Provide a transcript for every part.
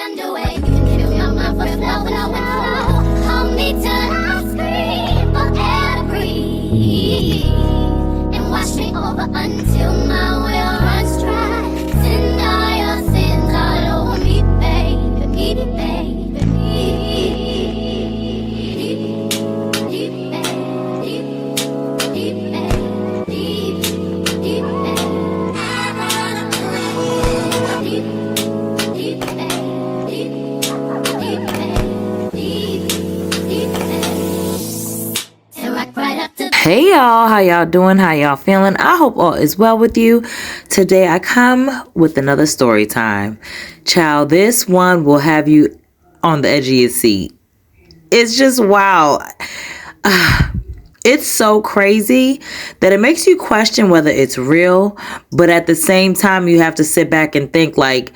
underway. You can kill my mind for flow, hold me till I scream for air to breathe, and wash me over until my will runs dry. Send all your sins all over me, baby, baby, Hey y'all, how y'all doing? How y'all feeling? I hope all is well with you. Today I come with another story time. Child, this one will have you on the edge of your seat. It's just wow. It's so crazy that it makes you question whether it's real, but at the same time you have to sit back and think like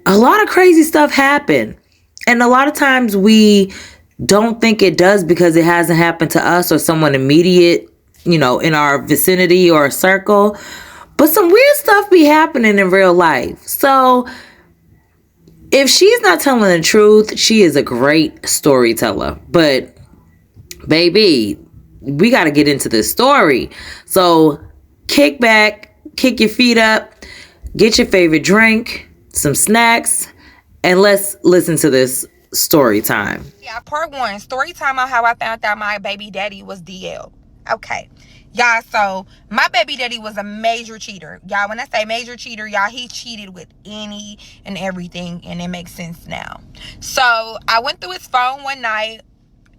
a lot of crazy stuff happened. And a lot of times we don't think it does because it hasn't happened to us or someone immediate, in our vicinity or circle. But some weird stuff be happening in real life. So if she's not telling the truth, she is a great storyteller. But baby, we got to get into this story. So kick back, kick your feet up, get your favorite drink, some snacks, and let's listen to this story time. Yeah, part one, story time on how I found out my baby daddy was DL. Okay, y'all, so my baby daddy was a major cheater. Y'all, when I say major cheater, y'all, he cheated with any and everything, and it makes sense now. So I went through his phone one night,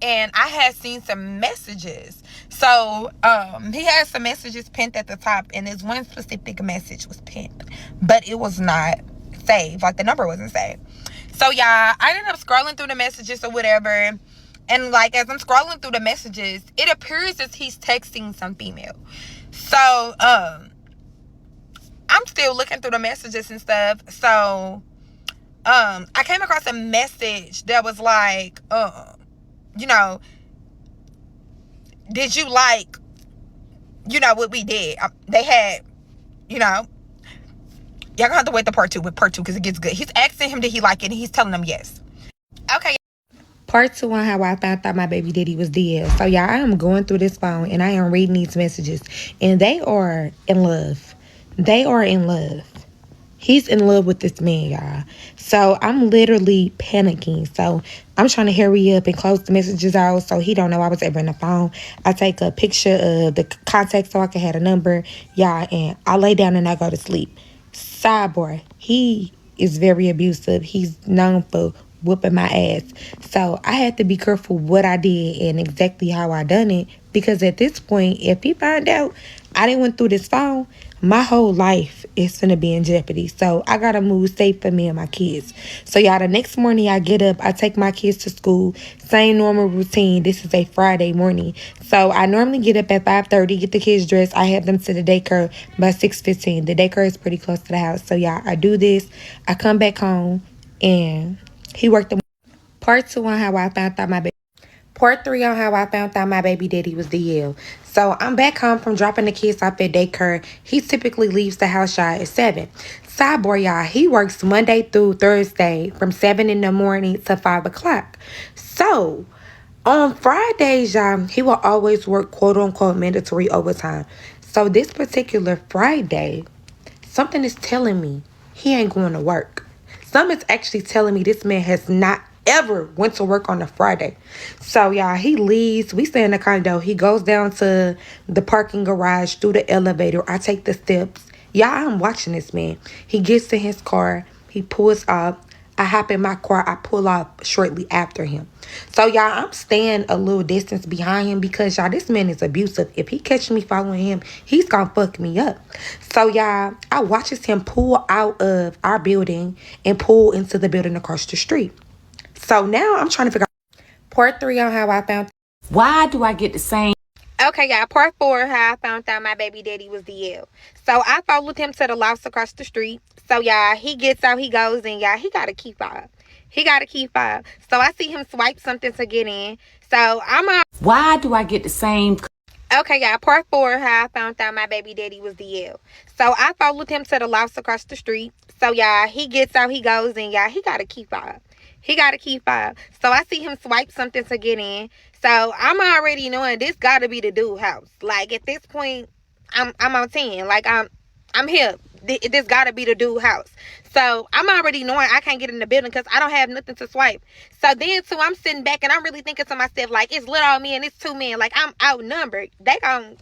and I had seen some messages. So he had some messages pinned at the top, and this one specific message was pinned, but it was not saved. Like, the number wasn't saved. So, y'all, I ended up scrolling through the messages or whatever. And, like, as I'm scrolling through the messages, it appears as he's texting some female. So, I'm still looking through the messages and stuff. So, I came across a message that was like, did you like, what we did? They had, y'all gonna have to wait the part two because it gets good. He's asking him, did he like it? And he's telling him yes. Okay. Part two on how I found out my baby daddy was DL. So, y'all, I am going through this phone and I am reading these messages. And they are in love. They are in love. He's in love with this man, y'all. So, I'm literally panicking. So, I'm trying to hurry up and close the messages out so he don't know I was ever in the phone. I take a picture of the contact so I can have a number, y'all, and I lay down and I go to sleep. Sidebar, he is very abusive. He's known for whooping my ass. So I had to be careful what I did and exactly how I done it, because at this point, if he find out I didn't went through this phone, my whole life is gonna be in jeopardy. So I gotta move safe for me and my kids. So y'all, the next morning I get up, I take my kids to school, same normal routine. This is a Friday morning. So I normally get up at 5:30, get the kids dressed. I have them to the daycare by 6:15. The daycare is pretty close to the house. So y'all, I do this. I come back home and he worked the part two on how I found out my baby. Part three on how I found out my baby daddy was DL. So I'm back home from dropping the kids off at daycare. He typically leaves the house shy at 7. Sidebar, y'all, he works Monday through Thursday from 7 in the morning to 5 o'clock. So on Fridays, y'all, he will always work quote unquote mandatory overtime. So this particular Friday, something is telling me he ain't going to work. Something's actually telling me this man has not ever went to work on a Friday. So, y'all, he leaves. We stay in the condo. He goes down to the parking garage through the elevator. I take the steps. Y'all, I'm watching this man. He gets to his car. He pulls up. I hop in my car. I pull off shortly after him. So, y'all, I'm staying a little distance behind him because, y'all, this man is abusive. If he catches me following him, he's gonna fuck me up. So, y'all, I watches him pull out of our building and pull into the building across the street. So now I'm trying to figure out part three on how I found. Why do I get the same? Okay, y'all, part four, how I found out my baby daddy was DL. So I followed him to the louse across the street. So, y'all, he gets out, he goes in, y'all, he got a key fob. He got a key fob. So I see him swipe something to get in. So I'm on. Why do I get the same? Okay, y'all, part 4, how I found out my baby daddy was DL. So I followed him to the loft across the street. So, y'all, he gets out, he goes in, y'all. He got a key fob. He got a key fob. So I see him swipe something to get in. So I'm already knowing this gotta be the dude house. Like, at this point, I'm on 10. Like, I'm here. This gotta be the dude house. So I'm already knowing I can't get in the building because I don't have nothing to swipe. So then too, I'm sitting back and I'm really thinking to myself, like, it's little old me and it's 2 men. Like, I'm outnumbered. They gonna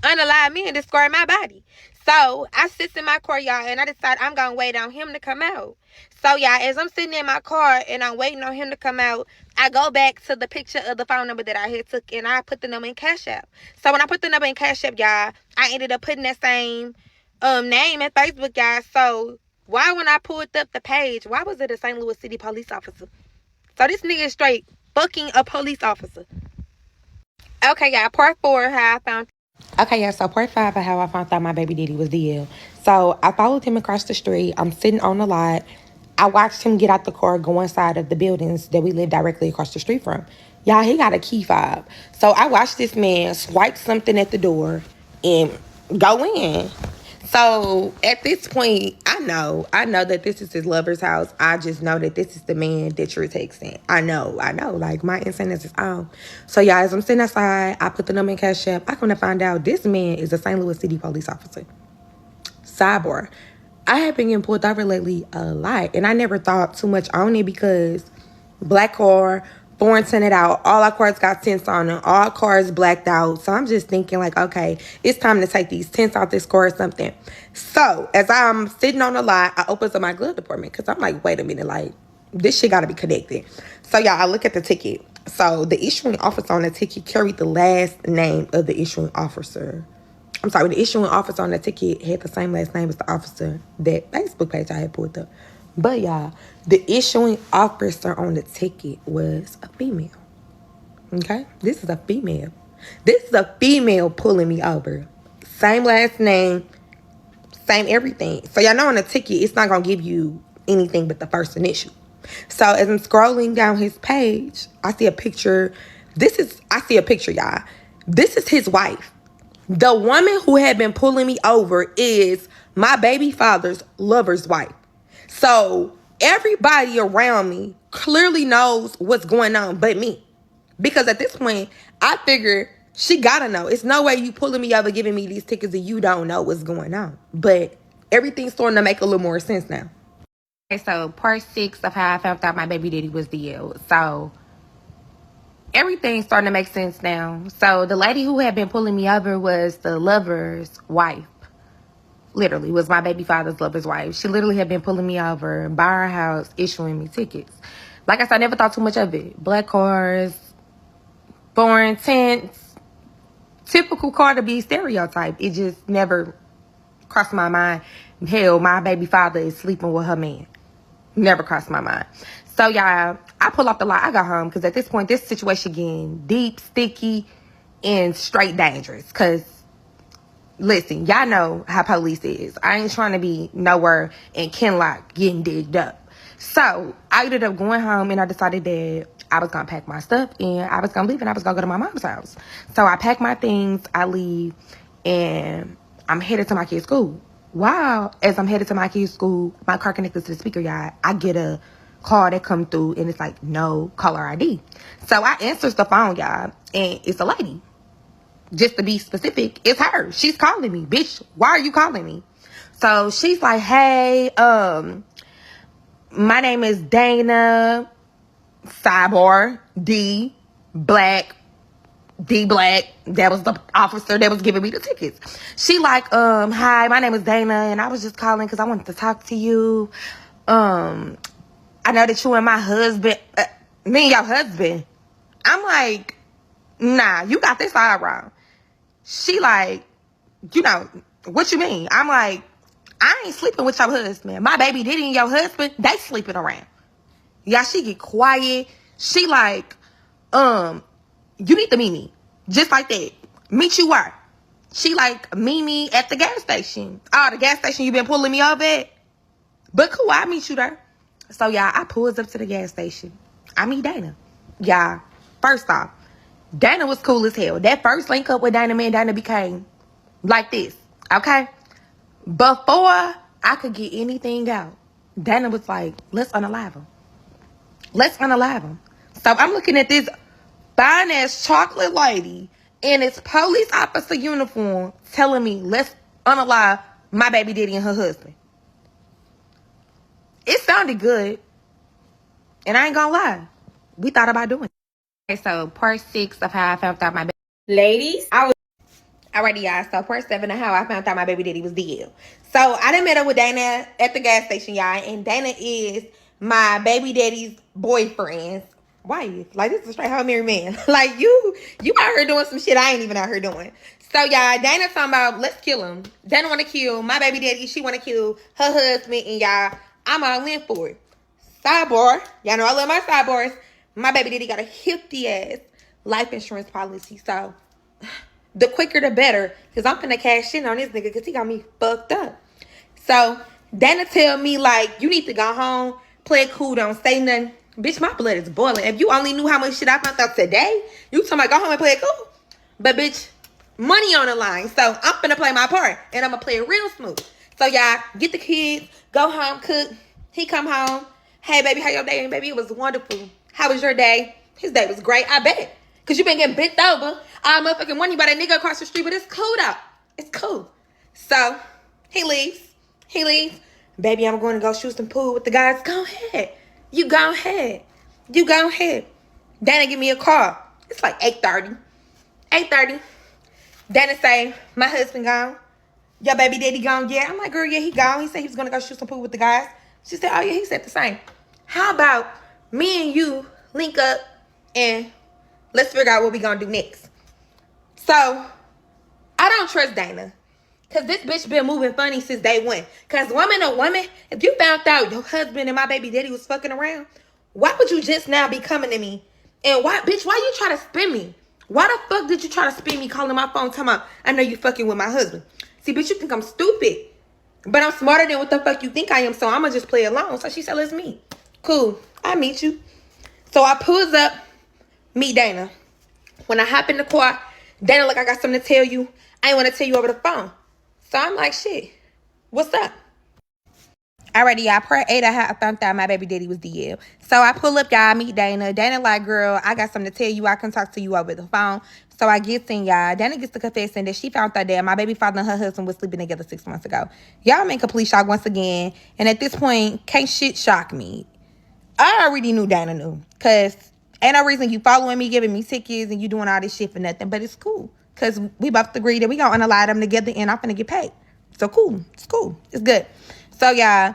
unalive me and destroy my body. So I sit in my car, y'all, and I decide I'm gonna wait on him to come out. So y'all, as I'm sitting in my car and I'm waiting on him to come out, I go back to the picture of the phone number that I had took and I put the number in Cash App. So when I put the number in Cash App, y'all, I ended up putting that same name in Facebook, y'all. So why, when I pulled up the page, why was it a St. Louis City police officer? So this nigga is straight fucking a police officer. Okay, y'all, part 4, how I found. Okay, yeah, so part 5 of how I found out my baby daddy was DL. So I followed him across the street. I'm sitting on the lot. I watched him get out the car, go inside of the buildings that we live directly across the street from. Y'all, he got a key fob. So I watched this man swipe something at the door and go in. So at this point, I know that this is his lover's house. I just know that this is the man that you're texting. I know. Like, my instinct is on. So y'all, as I'm sitting outside, I put the number in Cash App. I'm gonna find out this man is a St. Louis City police officer. Sidebar. I have been getting pulled over lately a lot, and I never thought too much on it because black car, foreign tinted out, all our cars got tints on them, all cars blacked out. So I'm just thinking, like, okay, it's time to take these tints out this car or something. So as I'm sitting on the lot, I opens up my glove department because I'm like, wait a minute, like, this shit got to be connected. So y'all, I look at the ticket. So the issuing officer on the ticket carried the last name of the issuing officer. I'm sorry, the issuing officer on the ticket had the same last name as the officer that Facebook page I had pulled up. But y'all, the issuing officer on the ticket was a female. Okay? This is a female. This is a female pulling me over. Same last name, same everything. So y'all know on the ticket, it's not going to give you anything but the first initial. So as I'm scrolling down his page, I see a picture. I see a picture, y'all. This is his wife. The woman who had been pulling me over is my baby father's lover's wife. So everybody around me clearly knows what's going on but me. Because at this point, I figure she gotta know. It's no way you pulling me over giving me these tickets and you don't know what's going on. But everything's starting to make a little more sense now. Okay, so part 6 of how I found out my baby daddy was DL. So everything's starting to make sense now. So the lady who had been pulling me over was the lover's wife. Literally, was my baby father's lover's wife. She literally had been pulling me over by our house, issuing me tickets. Like I said, I never thought too much of it. Black cars, foreign tints, typical Carter B stereotype. It just never crossed my mind. Hell, my baby father is sleeping with her man. Never crossed my mind. So, y'all, I pull off the lot. I got home because at this point, this situation getting deep, sticky, and straight dangerous. Because, listen, y'all know how police is. I ain't trying to be nowhere in Kenlock getting digged up. So, I ended up going home and I decided that I was going to pack my stuff and I was going to leave and I was going to go to my mom's house. So, I pack my things, I leave, and I'm headed to my kid's school. Wow, as I'm headed to my kid's school, my car connected to the speaker, y'all. I get a call that come through and it's like, no caller ID. So I answers the phone, y'all, and it's a lady. Just to be specific, it's her. She's calling me. Bitch, why are you calling me? So she's like, hey, my name is Dana, sidebar, D Black. That was the officer that was giving me the tickets. She like, hi, my name is Dana, and I was just calling because I wanted to talk to you. I know that you and my husband, me and your husband. I'm like, nah, you got this all wrong. She like, you know, what you mean? I'm like, I ain't sleeping with your husband. My baby daddy and your husband, they sleeping around. Y'all, she get quiet. She like, you need to meet me. Just like that. Meet you where? She like, meet me at the gas station. Oh, the gas station you been pulling me over at? But cool, I'll meet you there. So, y'all, I pulls up to the gas station. I meet Dana. Y'all, first off, Dana was cool as hell. That first link up with Dana, man, Dana became like this, okay? Before I could get anything out, Dana was like, let's unalive him. Let's unalive him. So I'm looking at this fine ass chocolate lady in its police officer uniform telling me, let's unalive my baby daddy and her husband. It sounded good. And I ain't gonna lie. We thought about doing it. Okay, so part 6 of how I found out my baby. Ladies, alrighty, y'all. So part 7 of how I found out my baby daddy was dead. So I done met up with Dana at the gas station, y'all. And Dana is my baby daddy's boyfriend. Wife. Like, this is a straight home married man. Like, you out here doing some shit I ain't even out here doing. So, y'all, Dana talking about, let's kill him. Dana want to kill my baby daddy. She want to kill her husband. And, y'all, I'm all in for it. Sidebar. Y'all know I love my sidebars. My baby daddy got a hefty-ass life insurance policy. So, the quicker the better. Because I'm finna cash in on this nigga because he got me fucked up. So, Dana tell me, like, you need to go home, play it cool, don't say nothing. Bitch, my blood is boiling. If you only knew how much shit I found out today, you talking about go home and play it cool. But, bitch, money on the line. So, I'm finna play my part. And I'm gonna play it real smooth. So, y'all, get the kids, go home, cook. He come home. Hey, baby, how your day? And, baby, it was wonderful. How was your day? His day was great, I bet. Because you been getting bent over all motherfucking money by that nigga across the street. But it's cool, though. It's cool. So, he leaves. Baby, I'm going to go shoot some pool with the guys. Go ahead. You go ahead. Dana give me a call. It's like 8:30. 8:30. Dana say, my husband gone. Your baby daddy gone? Yeah. I'm like, girl, yeah, he gone. He said he was going to go shoot some pool with the guys. She said, oh, yeah, he said the same. How about me and you link up and let's figure out what we going to do next. So, I don't trust Dana. Because this bitch been moving funny since day one. Because woman, if you found out your husband and my baby daddy was fucking around, why would you just now be coming to me? And why you try to spin me? Why the fuck did you try to spin me calling my phone talking about, I know you fucking with my husband? See, bitch, you think I'm stupid. But I'm smarter than what the fuck you think I am, so I'm going to just play along. So she said, let's meet. Cool. I meet you. So I pulls up, meet Dana. When I hop in the car, Dana like, I got something to tell you. I ain't want to tell you over the phone. So I'm like, shit, what's up? Alrighty, y'all, part 8 I found out my baby daddy was dead. So I pull up, y'all, meet Dana. Dana like, girl, I got something to tell you. I can talk to you over the phone. So I get in, y'all. Dana gets to confessing that she found out that my baby father and her husband was sleeping together 6 months ago. Y'all make complete shock once again. And at this point, can't shit shock me. I already knew Dana knew. Because ain't no reason you following me, giving me tickets, and you doing all this shit for nothing. But it's cool. Because we both agreed that we going to unalive them together and I'm finna get paid. So cool. It's cool. It's good. So, y'all,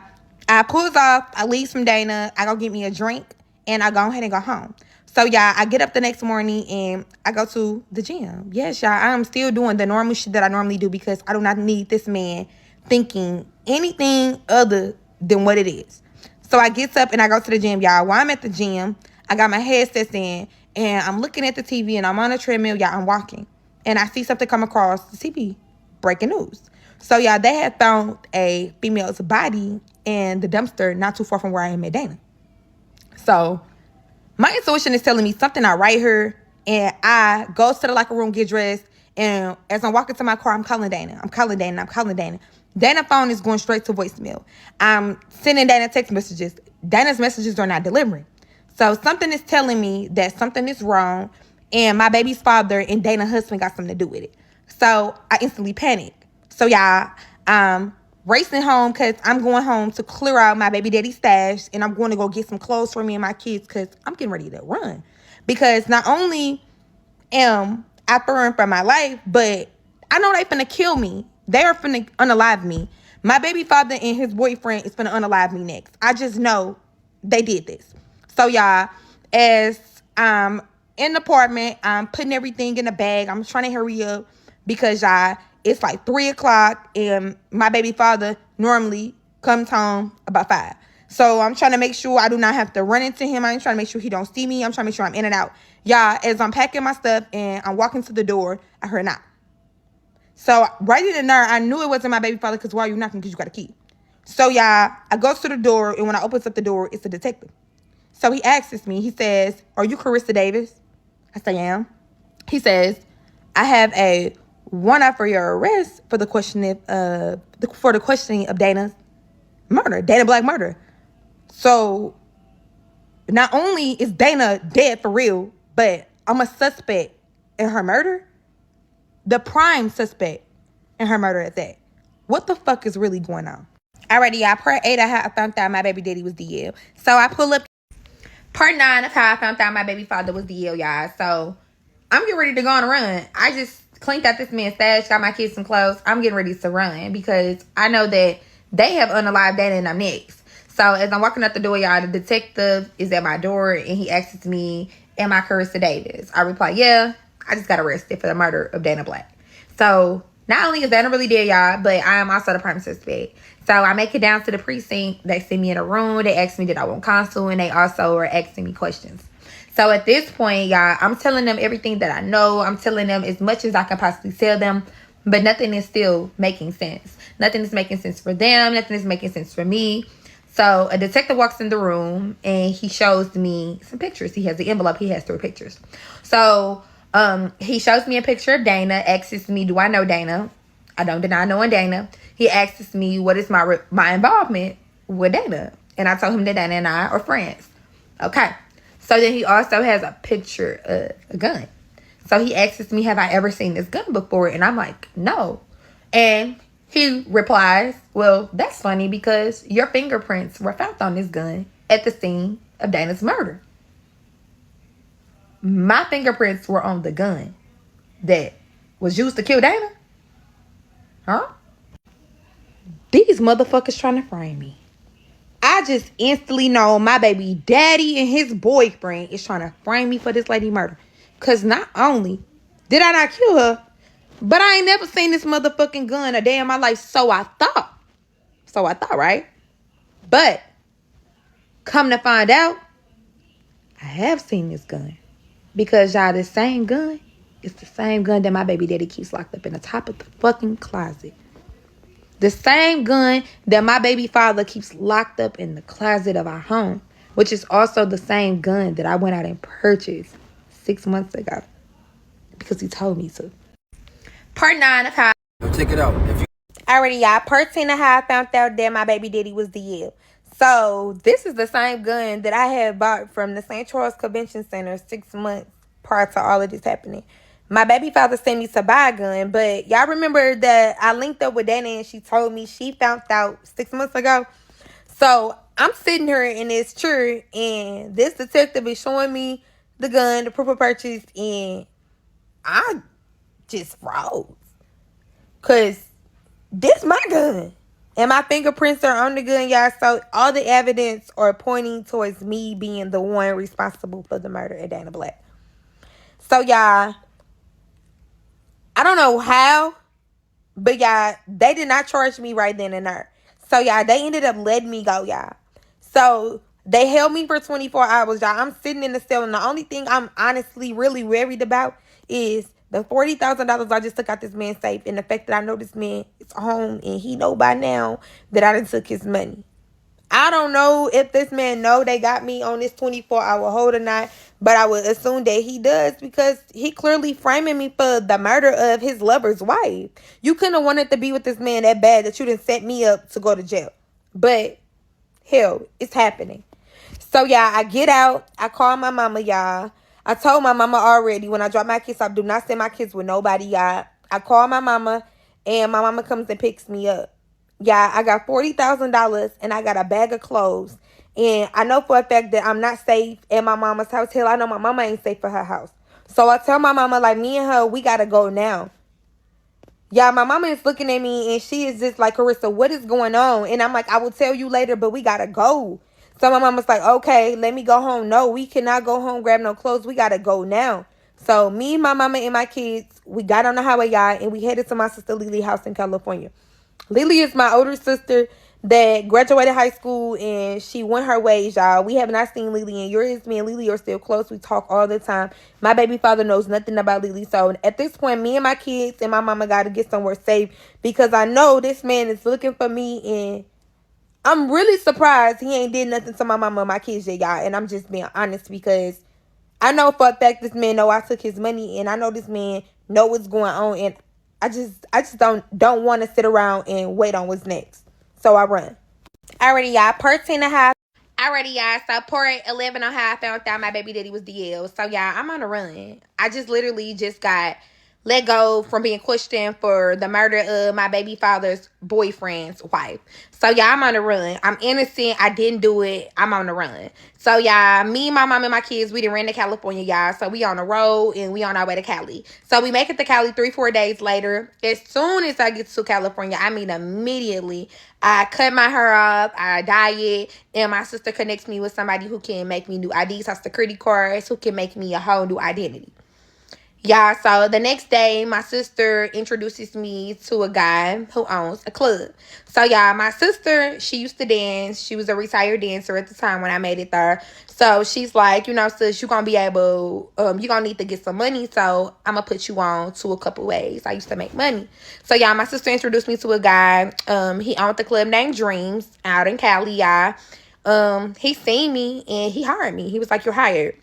I pulls off. I leave from Dana. I go get me a drink. And I go ahead and go home. So, y'all, I get up the next morning and I go to the gym. Yes, y'all, I'm still doing the normal shit that I normally do because I do not need this man thinking anything other than what it is. So, I get up and I go to the gym, y'all. While I'm at the gym, I got my headsets in. And I'm looking at the TV and I'm on a treadmill, y'all. I'm walking. And I see something come across the TV. Breaking news. So, y'all, they had found a female's body in the dumpster not too far from where I am at Dana. So, my intuition is telling me something not right here. And I go to the locker room, get dressed. And as I'm walking to my car, I'm calling Dana. Dana's phone is going straight to voicemail. I'm sending Dana text messages. Dana's messages are not delivering. So, something is telling me that something is wrong. And my baby's father and Dana's husband got something to do with it. So, I instantly panic. So, y'all, I'm racing home because I'm going home to clear out my baby daddy's stash. And I'm going to go get some clothes for me and my kids because I'm getting ready to run. Because not only am I fearing for my life, but I know they finna kill me. They are finna unalive me. My baby father and his boyfriend is finna unalive me next. I just know they did this. So, y'all, as I'm in the apartment, I'm putting everything in a bag. I'm trying to hurry up because, y'all, it's like 3 o'clock and my baby father normally comes home about 5. So I'm trying to make sure I do not have to run into him. I'm trying to make sure he don't see me. I'm trying to make sure I'm in and out. Y'all, as I'm packing my stuff and I'm walking to the door, I heard a knock. So right in there, I knew it wasn't my baby father because why are you knocking? Because you got a key. So, y'all, I go to the door, and when I opens up the door, it's a detective. So he asks me, he says, are you Carissa Davis? I say, I am. He says, I have a warrant for your arrest for the questioning of Dana's murder, Dana Black murder. So not only is Dana dead for real, but I'm a suspect in her murder. The prime suspect in her murder at that. What the fuck is really going on? Alrighty, y'all. Part 8 of how I found out my baby daddy was DL. So I pull up part 9 of how I found out my baby father was DL, y'all. So I'm getting ready to go on a run. I just cleaned out this man's stash, got my kids some clothes. I'm getting ready to run because I know that they have unalived Dana and I'm next. So as I'm walking out the door, y'all, the detective is at my door and he asks me, am I Carissa Davis? I reply, yeah, I just got arrested for the murder of Dana Black. So not only is Dana really dead, y'all, but I am also the prime suspect. So I make it down to the precinct. They send me in a room. They ask me did I want counsel, and they also are asking me questions. So at this point, y'all, I'm telling them everything that I know. I'm telling them as much as I can possibly tell them, but nothing is still making sense. Nothing is making sense for them. Nothing is making sense for me. So a detective walks in the room and he shows me some pictures. He has the envelope. He has 3 pictures. So he shows me a picture of Dana, asks me, do I know Dana? I don't deny knowing Dana. He asks me, what is my involvement with Dana? And I told him that Dana and I are friends. Okay. So then he also has a picture of a gun. So he asks me, have I ever seen this gun before? And I'm like, no. And he replies, well, that's funny because your fingerprints were found on this gun at the scene of Dana's murder. My fingerprints were on the gun that was used to kill Dana? Huh? These motherfuckers trying to frame me. I just instantly know my baby daddy and his boyfriend is trying to frame me for this lady murder. Because not only did I not kill her, but I ain't never seen this motherfucking gun a day in my life. So I thought, right? But come to find out, I have seen this gun. Because y'all, this same gun is the same gun that my baby daddy keeps locked up in the top of the fucking closet. The same gun that my baby father keeps locked up in the closet of our home, which is also the same gun that I went out and purchased 6 months ago because he told me to. Part 9 of how... Check it out. Alrighty, y'all. Part 10 of how I found out that my baby daddy was DL. So, this is the same gun that I had bought from the St. Charles Convention Center 6 months prior to all of this happening. My baby father sent me to buy a gun, but y'all remember that I linked up with Dana and she told me she found out 6 months ago. So, I'm sitting here in this chair and this detective is showing me the gun, the proof of purchase, and I just froze. Because this my gun. And my fingerprints are on the gun, y'all. So all the evidence are pointing towards me being the one responsible for the murder of Dana Black. So, y'all, I don't know how, but, y'all, they did not charge me right then and there. So, y'all, they ended up letting me go, y'all. So, they held me for 24 hours, y'all. I'm sitting in the cell, and the only thing I'm honestly really worried about is the $40,000 I just took out this man's safe, and the fact that I know this man is home, and he know by now that I done took his money. I don't know if this man know they got me on this 24-hour hold or not, but I would assume that he does because he clearly framing me for the murder of his lover's wife. You couldn't have wanted to be with this man that bad that you didn't set me up to go to jail. But, hell, it's happening. So, y'all, I get out. I call my mama, y'all. I told my mama already when I drop my kids off, do not send my kids with nobody, y'all. I call my mama, and my mama comes and picks me up. Yeah, I got $40,000 and I got a bag of clothes. And I know for a fact that I'm not safe at my mama's house. Hell, I know my mama ain't safe for her house. So I tell my mama, like, me and her, we got to go now. Yeah, my mama is looking at me and she is just like, Carissa, what is going on? And I'm like, I will tell you later, but we got to go. So my mama's like, okay, let me go home. No, we cannot go home, grab no clothes. We got to go now. So me, my mama, and my kids, we got on the highway, y'all, and we headed to my sister Lily's house in California. Lily is my older sister that graduated high school and she went her ways, y'all. We have not seen Lily in years. Me and Lily are still close. We talk all the time. My baby father knows nothing about Lily. So at this point, me and my kids and my mama got to get somewhere safe because I know this man is looking for me and I'm really surprised he ain't did nothing to my mama and my kids yet, y'all. And I'm just being honest because I know for a fact this man know I took his money, and I know this man know what's going on, and I just don't want to sit around and wait on what's next. So I run. Alrighty, y'all. Part 10 and a half. Alrighty, y'all. So part 11 on how I found out my baby daddy was DL. So y'all, I'm on the run. I just literally just got let go from being questioned for the murder of my baby father's boyfriend's wife. So y'all, I'm on the run. I'm innocent. I didn't do it. I'm on the run. So y'all, me, my mom, and my kids, we done ran to California, y'all. So we on the road and we on our way to Cali. So we make it to Cali 3-4 days later. As soon as I get to California, I mean immediately, I cut my hair off, I dye it, and my sister connects me with somebody who can make me new IDs, or security cards, who can make me a whole new identity. Yeah, so the next day, my sister introduces me to a guy who owns a club. So, y'all, my sister, she used to dance. She was a retired dancer at the time when I made it there. So, she's like, you know, sis, you're going to be able, you're going to need to get some money. So, I'm going to put you on to a couple ways. I used to make money. So, y'all, my sister introduced me to a guy. He owned the club named Dreams out in Cali, y'all. He seen me and he hired me. He was like, you're hired.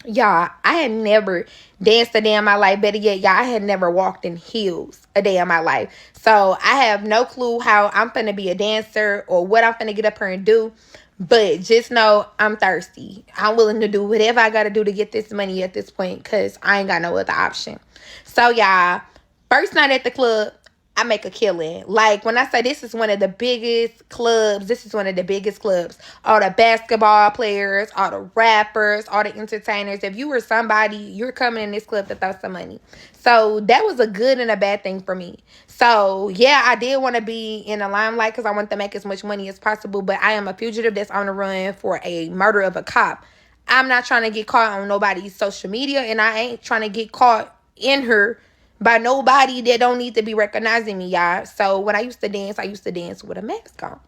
Y'all, I had never danced a day in my life. Better yet, y'all, I had never walked in heels a day in my life. So I have no clue how I'm finna be a dancer or what I'm finna get up here and do. But just know I'm thirsty. I'm willing to do whatever I gotta do to get this money at this point, because I ain't got no other option. So y'all, first night at the club, I make a killing. Like, when I say this is one of the biggest clubs, this is one of the biggest clubs. All the basketball players, all the rappers, all the entertainers. If you were somebody, you're coming in this club to throw some money. So that was a good and a bad thing for me. So, yeah, I did want to be in the limelight because I wanted to make as much money as possible. But I am a fugitive that's on the run for a murder of a cop. I'm not trying to get caught on nobody's social media, and I ain't trying to get caught in her by nobody that don't need to be recognizing me, y'all. So when I used to dance with a mask on.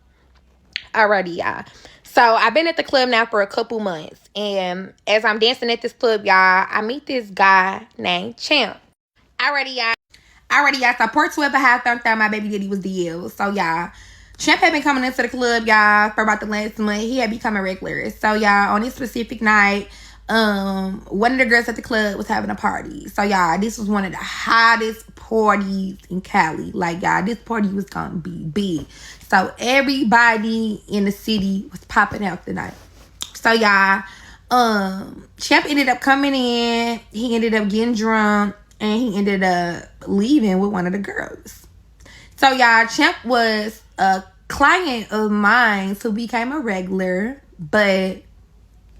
Alrighty, y'all. So I've been at the club now for a couple months. And as I'm dancing at this club, y'all, I meet this guy named Champ. Alrighty, y'all. So part 12 of how I found out my baby daddy was DL. So, y'all, Champ had been coming into the club, y'all, for about the last month. He had become a regular. So, y'all, on this specific night, one of the girls at the club was having a party. So, y'all, this was one of the hottest parties in Cali. Like, y'all, this party was gonna be big. So, everybody in the city was popping out tonight. So, y'all, Champ ended up coming in. He ended up getting drunk, and he ended up leaving with one of the girls. So, y'all, Champ was a client of mine who became a regular, but,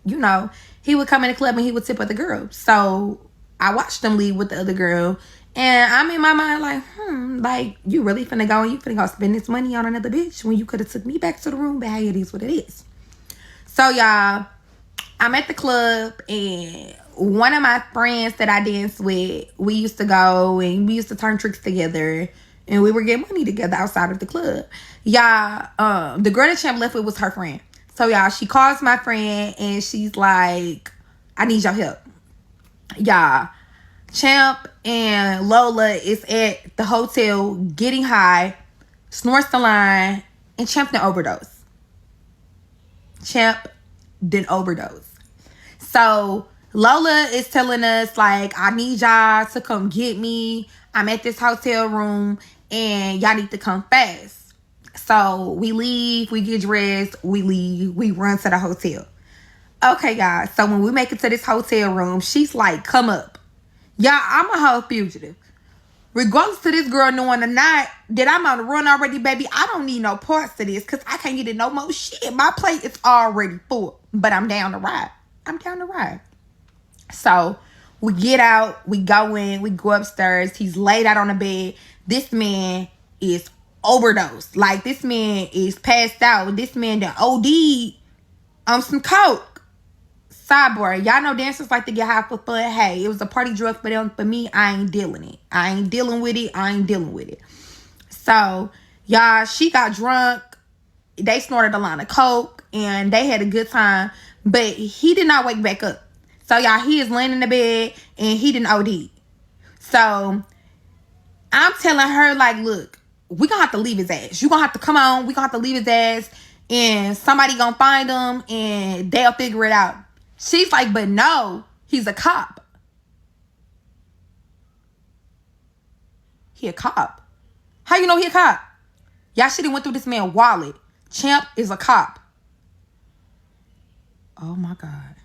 you know, he would come in the club and he would tip other girls. So I watched him leave with the other girl. And I'm in my mind like, like, you really finna go spend this money on another bitch when you could have took me back to the room. But hey, it is what it is. So, y'all, I'm at the club, and one of my friends that I danced with, we used to go and we used to turn tricks together, and we were getting money together outside of the club. Y'all, the girl that Champ left with was her friend. So, y'all, she calls my friend, and she's like, I need your help. Y'all, Champ and Lola is at the hotel getting high, snorts the line, and Champ didn't overdose. So, Lola is telling us, like, I need y'all to come get me. I'm at this hotel room, and y'all need to come fast. So we leave, we get dressed, we leave, we run to the hotel. Okay, guys. So when we make it to this hotel room, she's like, come up. Y'all, I'm a whole fugitive. Regardless to this girl knowing or not that I'm on the run already, baby, I don't need no parts of this because I can't get in no more shit. My plate is already full, but I'm down to ride. So we get out, we go in, we go upstairs. He's laid out on the bed. This man is overdosed. Like, this man is passed out. This man that OD'd on some coke. Sidebar, y'all know dancers like to get high for fun. Hey, it was a party drug for them. For me, I ain't dealing with it. So, y'all, she got drunk. They snorted a line of coke, and they had a good time. But he did not wake back up. So, y'all, he is laying in the bed, and he didn't OD. So, I'm telling her, like, look, we gonna have to leave his ass. You gonna have to come on. We gonna have to leave his ass, and somebody gonna find him, and they'll figure it out. She's like, but no, He's a cop. He a cop. How you know he a cop? Y'all should have went through this man's wallet. Champ is a cop. Oh my God.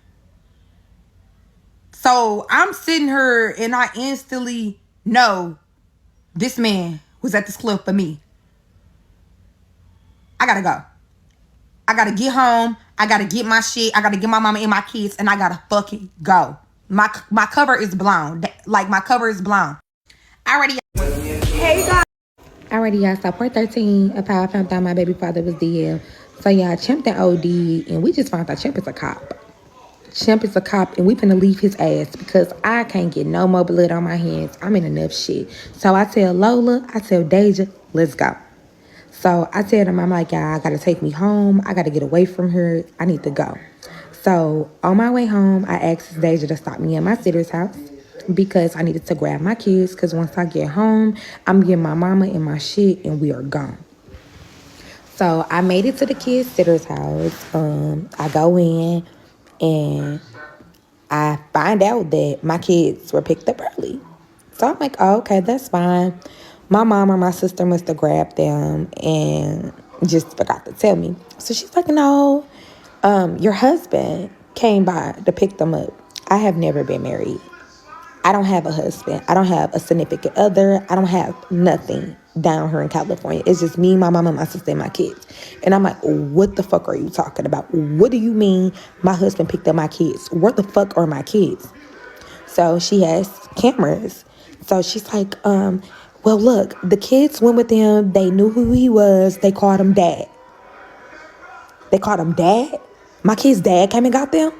So I'm sitting here and I instantly know this man was at this club for me. I gotta go. I gotta get home. I gotta get my shit. I gotta get my mama and my kids, and I gotta fucking go. My cover is blown. Like, my cover is blown. Alrighty. Hey, guys. Alrighty, y'all. So, part 13 of how I found out my baby father was dead. So, y'all, Champ and OD, and we just found out Champ is a cop. Champ is a cop, and we finna leave his ass because I can't get no more blood on my hands. I'm in enough shit. So, I tell Lola, I tell Deja, let's go. So I tell them, I'm like, y'all, I gotta take me home. I gotta get away from her. I need to go. So on my way home, I asked Deja to stop me at my sitter's house because I needed to grab my kids. Because once I get home, I'm getting my mama and my shit, and we are gone. So I made it to the kids' sitter's house. I go in, and I find out that my kids were picked up early. So I'm like, oh, okay, that's fine. My mom or my sister must have grabbed them and just forgot to tell me. So she's like, no, your husband came by to pick them up. I have never been married. I don't have a husband. I don't have a significant other. I don't have nothing down here in California. It's just me, my mama, my sister, and my kids. And I'm like, what the fuck are you talking about? What do you mean my husband picked up my kids? Where the fuck are my kids? So she has cameras. So she's like, well, look, the kids went with him. They knew who he was. They called him dad. They called him dad? My kid's dad came and got them?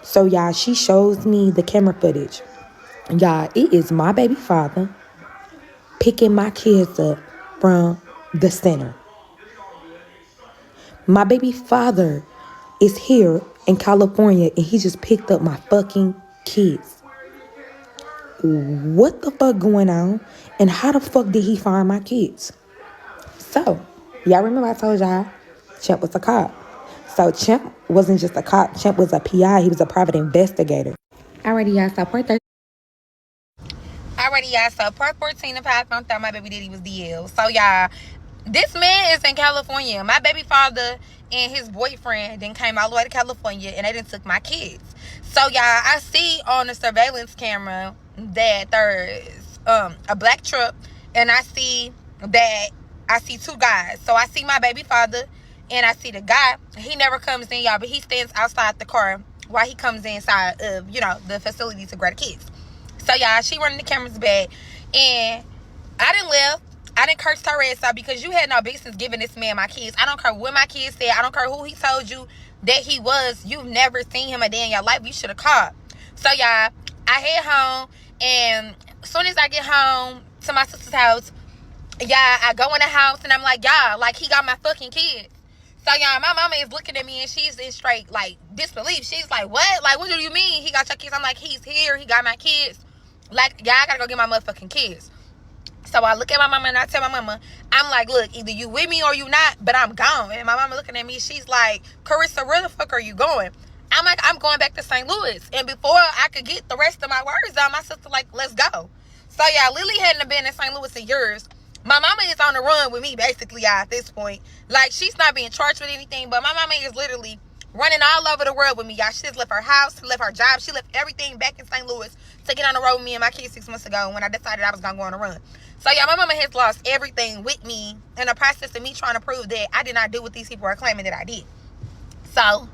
So, y'all, she shows me the camera footage. Y'all, it is my baby father picking my kids up from the center. My baby father is here in California, and he just picked up my fucking kids. What the fuck going on? And how the fuck did he find my kids? So, y'all remember I told y'all Champ was a cop. So Champ wasn't just a cop. Champ was a PI. He was a private investigator. Alrighty, y'all. So part 13. Alrighty, y'all. So part 14 of how I found out my baby daddy was DL. So, y'all, this man is in California. My baby father and his boyfriend then came all the way to California, and they done took my kids. So, y'all, I see on the surveillance camera that there's a black truck, and I see two guys. So I see my baby father, and I see the guy. He never comes in, y'all, but he stands outside the car while he comes inside of, the facility to grab the kids. So, y'all, she running the cameras back, and I didn't live. I didn't curse her ass out because you had no business giving this man my kids. I don't care what my kids said. I don't care who he told you that he was. You've never seen him a day in your life. You should have called. So, y'all, I head home, and as soon as I get home to my sister's house, y'all, I go in the house, and I'm like, y'all, like, he got my fucking kids. So, y'all, my mama is looking at me, and she's in straight, like, disbelief. She's like, what? Like, what do you mean he got your kids? I'm like, he's here. He got my kids. Like, y'all, I gotta go get my motherfucking kids. So I look at my mama, and I tell my mama, I'm like, look, either you with me or you not, but I'm gone. And my mama looking at me, she's like, Carissa, where the fuck are you going? I'm like, I'm going back to St. Louis. And before I could get the rest of my words out, my sister like, let's go. So, yeah, Lily hadn't been in St. Louis in years. My mama is on the run with me, basically, y'all, at this point. Like, she's not being charged with anything, but my mama is literally running all over the world with me, y'all. She just left her house, she left her job, she left everything back in St. Louis to get on the road with me and my kids 6 months ago when I decided I was going to go on a run. So, yeah, my mama has lost everything with me in the process of me trying to prove that I did not do what these people are claiming that I did. So,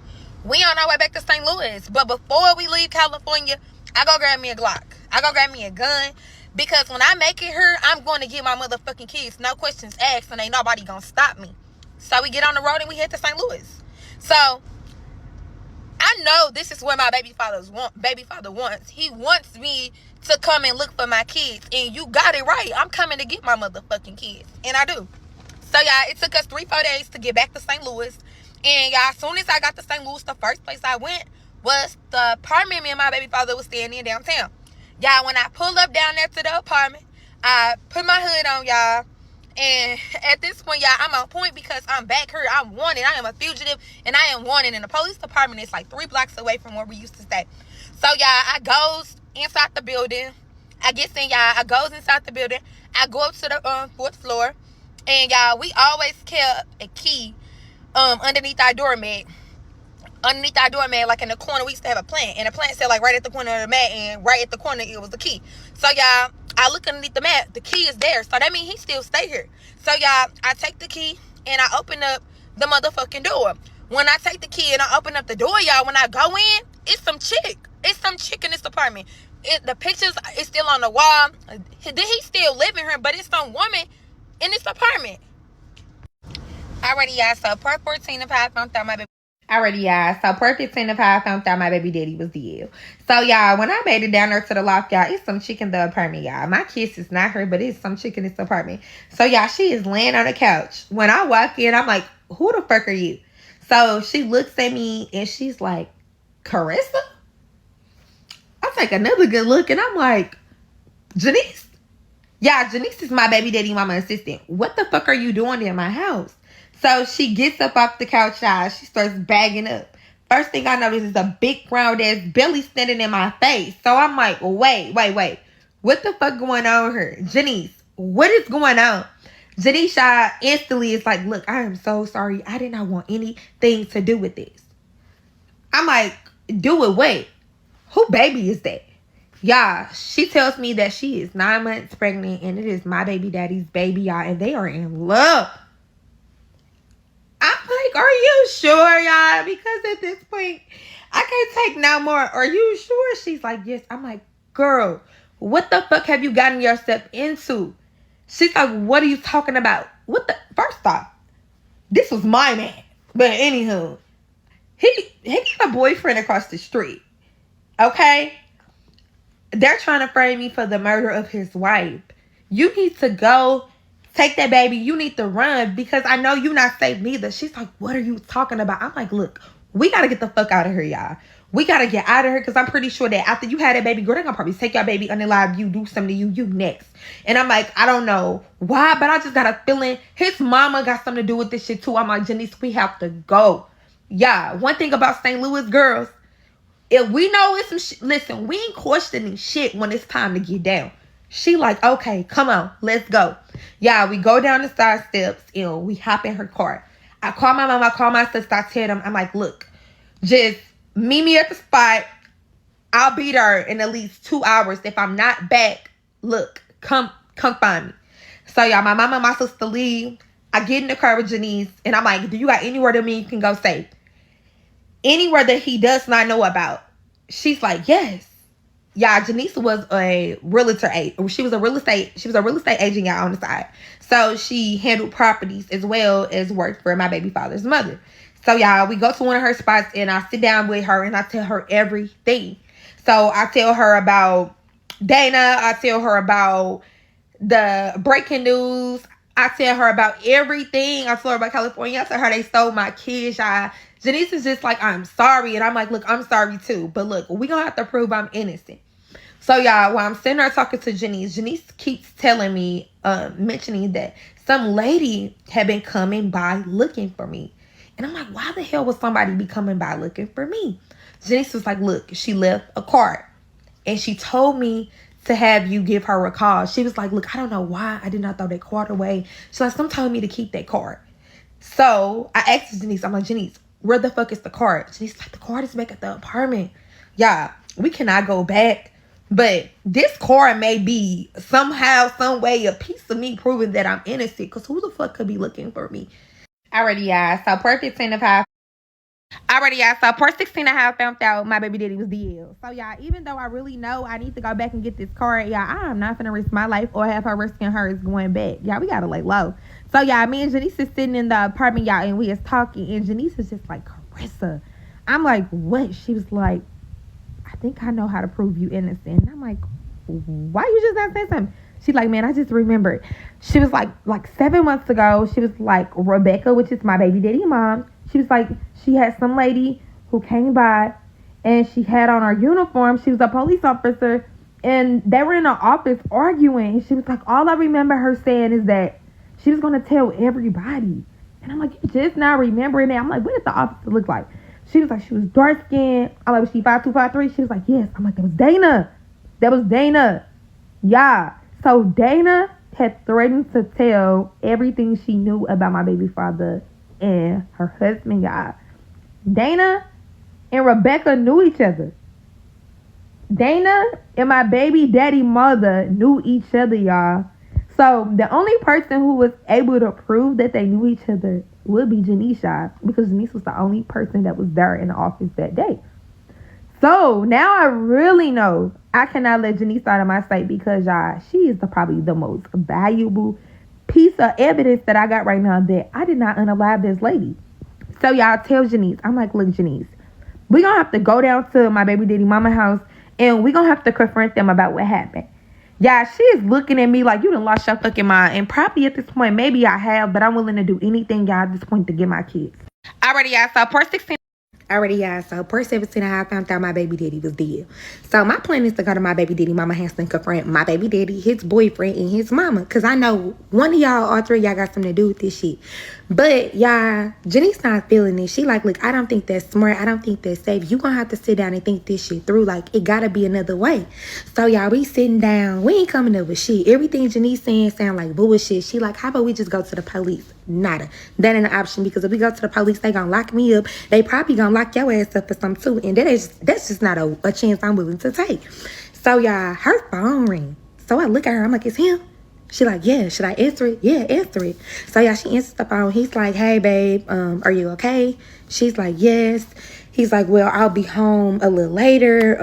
we on our way back to St. Louis. But before we leave California, I go grab me a Glock. I go grab me a gun. Because when I make it here, I'm going to get my motherfucking kids. No questions asked, and ain't nobody going to stop me. So, we get on the road, and we head to St. Louis. So, I know this is what my baby father wants. He wants me to come and look for my kids. And you got it right. I'm coming to get my motherfucking kids. And I do. So, y'all, it took us 3-4 days to get back to St. Louis. And, y'all, as soon as I got to St. Louis, the first place I went was the apartment me and my baby father was staying in downtown. Y'all, when I pulled up down there to the apartment, I put my hood on, y'all. And at this point, y'all, I'm on point because I'm back here. I'm wanted. I am a fugitive, and I am wanted. And the police department is like 3 blocks away from where we used to stay. So, y'all, I goes inside the building. I get in, y'all. I goes inside the building. I go up to the 4th floor. And, y'all, we always kept a key underneath our doormat. Underneath our doormat, like in the corner, we used to have a plant. And the plant said, like, right at the corner of the mat. And right at the corner, it was the key. So, y'all, I look underneath the mat. The key is there. So, that means he still stay here. So, y'all, I take the key and I open up the motherfucking door. When I take the key and I open up the door, y'all, when I go in, it's some chick. It's some chick in this apartment. The pictures is still on the wall. He still living here, but it's some woman in this apartment. Alrighty, y'all. So, part 14 of how I found out my baby. Alrighty, y'all. So, part 15 of how I found out my baby daddy was dead. So, y'all, when I made it down there to the loft, y'all, it's some chick in the apartment, y'all. My kiss is not her, but it's some chick in this apartment. So, y'all, she is laying on the couch. When I walk in, I'm like, who the fuck are you? So, she looks at me and she's like, Carissa? I take another good look and I'm like, Janice? Yeah, Janice is my baby daddy mama assistant. What the fuck are you doing in my house? So she gets up off the couch, y'all. She starts bagging up. First thing I notice is a big round ass belly standing in my face. So I'm like, wait. What the fuck going on here? Janice, what is going on? Janice instantly is like, look, I am so sorry. I did not want anything to do with this. I'm like, do it what? Who baby is that? Y'all, she tells me that she is 9 months pregnant and it is my baby daddy's baby, y'all, and they are in love. I'm like, are you sure, y'all? Because at this point, I can't take no more. Are you sure? She's like, yes. I'm like, girl, what the fuck have you gotten yourself into? She's like, what are you talking about? What the? First off, this was my man. But anywho, he got a boyfriend across the street. Okay? They're trying to frame me for the murder of his wife. You need to go take that baby. You need to run because I know you're not safe neither. She's like, what are you talking about? I'm like, look, we got to get the fuck out of here, y'all. We got to get out of here because I'm pretty sure that after you had that baby girl, they're going to probably take your baby unalive you, do something to you next. And I'm like, I don't know why, but I just got a feeling his mama got something to do with this shit too. I'm like, Janice, we have to go. Yeah, one thing about St. Louis girls, if we know it's some shit, listen, we ain't questioning shit when it's time to get down. She like, okay, come on, let's go. Yeah, we go down the side steps and we hop in her car. I call my mom, I call my sister, I tell them, I'm like, look, just meet me at the spot. I'll be there in at least 2 hours. If I'm not back, look, come find me. So y'all, my mama and my sister leave. I get in the car with Janice and I'm like, do you got anywhere that me you can go safe? Anywhere that he does not know about. She's like, yes. Yeah, Janice was a realtor. She was a real estate agent, y'all, on the side. So she handled properties as well as worked for my baby father's mother. So y'all, we go to one of her spots and I sit down with her and I tell her everything. So I tell her about Dana. I tell her about the breaking news. I tell her about everything. I tell her about California. I tell her they stole my kids, y'all. Janice is just like, I'm sorry. And I'm like, look, I'm sorry too. But look, we gonna have to prove I'm innocent. So y'all, while I'm sitting there talking to Janice keeps telling me, mentioning that some lady had been coming by looking for me. And I'm like, why the hell would somebody be coming by looking for me? Janice was like, look, she left a card. And she told me to have you give her a call. She was like, look, I don't know why I did not throw that card away. So like, some told me to keep that card. So I asked Janice, I'm like, Janice, where the fuck is the card? Janice like, the card is back at the apartment. Yeah, we cannot go back. But this card may be somehow, some way, a piece of me proving that I'm innocent. Because who the fuck could be looking for me? Alrighty, y'all. So part 15 of how. Alrighty, y'all. So part 16 of how I found out my baby daddy was dead. So y'all, even though I really know I need to go back and get this card, y'all, I am not gonna risk my life or have her risking hers going back. Y'all, we gotta lay low. So y'all, me and Janice is sitting in the apartment, y'all, and we is talking, and Janice is just like, Carissa. I'm like, what? She was like, I think I know how to prove you innocent. And I'm like, why you just not say something? She's like, man, I just remembered. She was like 7 months ago, she was like, Rebecca, which is my baby daddy mom. She was like, she had some lady who came by and she had on her uniform. She was a police officer and they were in her office arguing. She was like, all I remember her saying is that She was going to tell everybody. And I'm like, you just now remembering that? I'm like, what did the officer look like? She was like, she was dark skinned. I'm like, was she 5'2", 5'3"? She was like, yes. I'm like, that was Dana. That was Dana. Yeah. So Dana had threatened to tell everything she knew about my baby father and her husband, y'all. Dana and Rebecca knew each other. Dana and my baby daddy mother knew each other, y'all. So the only person who was able to prove that they knew each other would be Janice, y'all, because Janice was the only person that was there in the office that day. So now I really know I cannot let Janice out of my sight because, y'all, she is probably the most valuable piece of evidence that I got right now that I did not unalive this lady. So y'all tell Janice, I'm like, look, Janice, we're going to have to go down to my baby daddy mama house and we're going to have to confront them about what happened. Yeah, she is looking at me like you done lost your fucking mind. And probably at this point, maybe I have, but I'm willing to do anything, y'all, at this point to get my kids. Alrighty, y'all. So part 16. Alrighty, y'all. So part 17, I found out my baby daddy was dead. So my plan is to go to my baby daddy mama house and confront my baby daddy, his boyfriend, and his mama. Because I know one of y'all, all three of y'all got something to do with this shit. But y'all, Jenny's not feeling it. She like, look, I don't think that's smart. I don't think that's safe. You gonna have to sit down and think this shit through. Like, it gotta be another way. So y'all, we sitting down. We ain't coming up with shit. Everything Jenny's saying sound like bullshit. She like, how about we just go to the police? Nada. That ain't an option because if we go to the police, they gonna lock me up. They probably gonna lock your ass up for something too. And that's just not a chance I'm willing to take. So y'all, her phone ring. So I look at her. I'm like, it's him. She like, yeah, should I answer it? Yeah, answer it. So yeah, she answers the phone. He's like, hey babe, are you okay? She's like, yes. He's like, well, I'll be home a little later.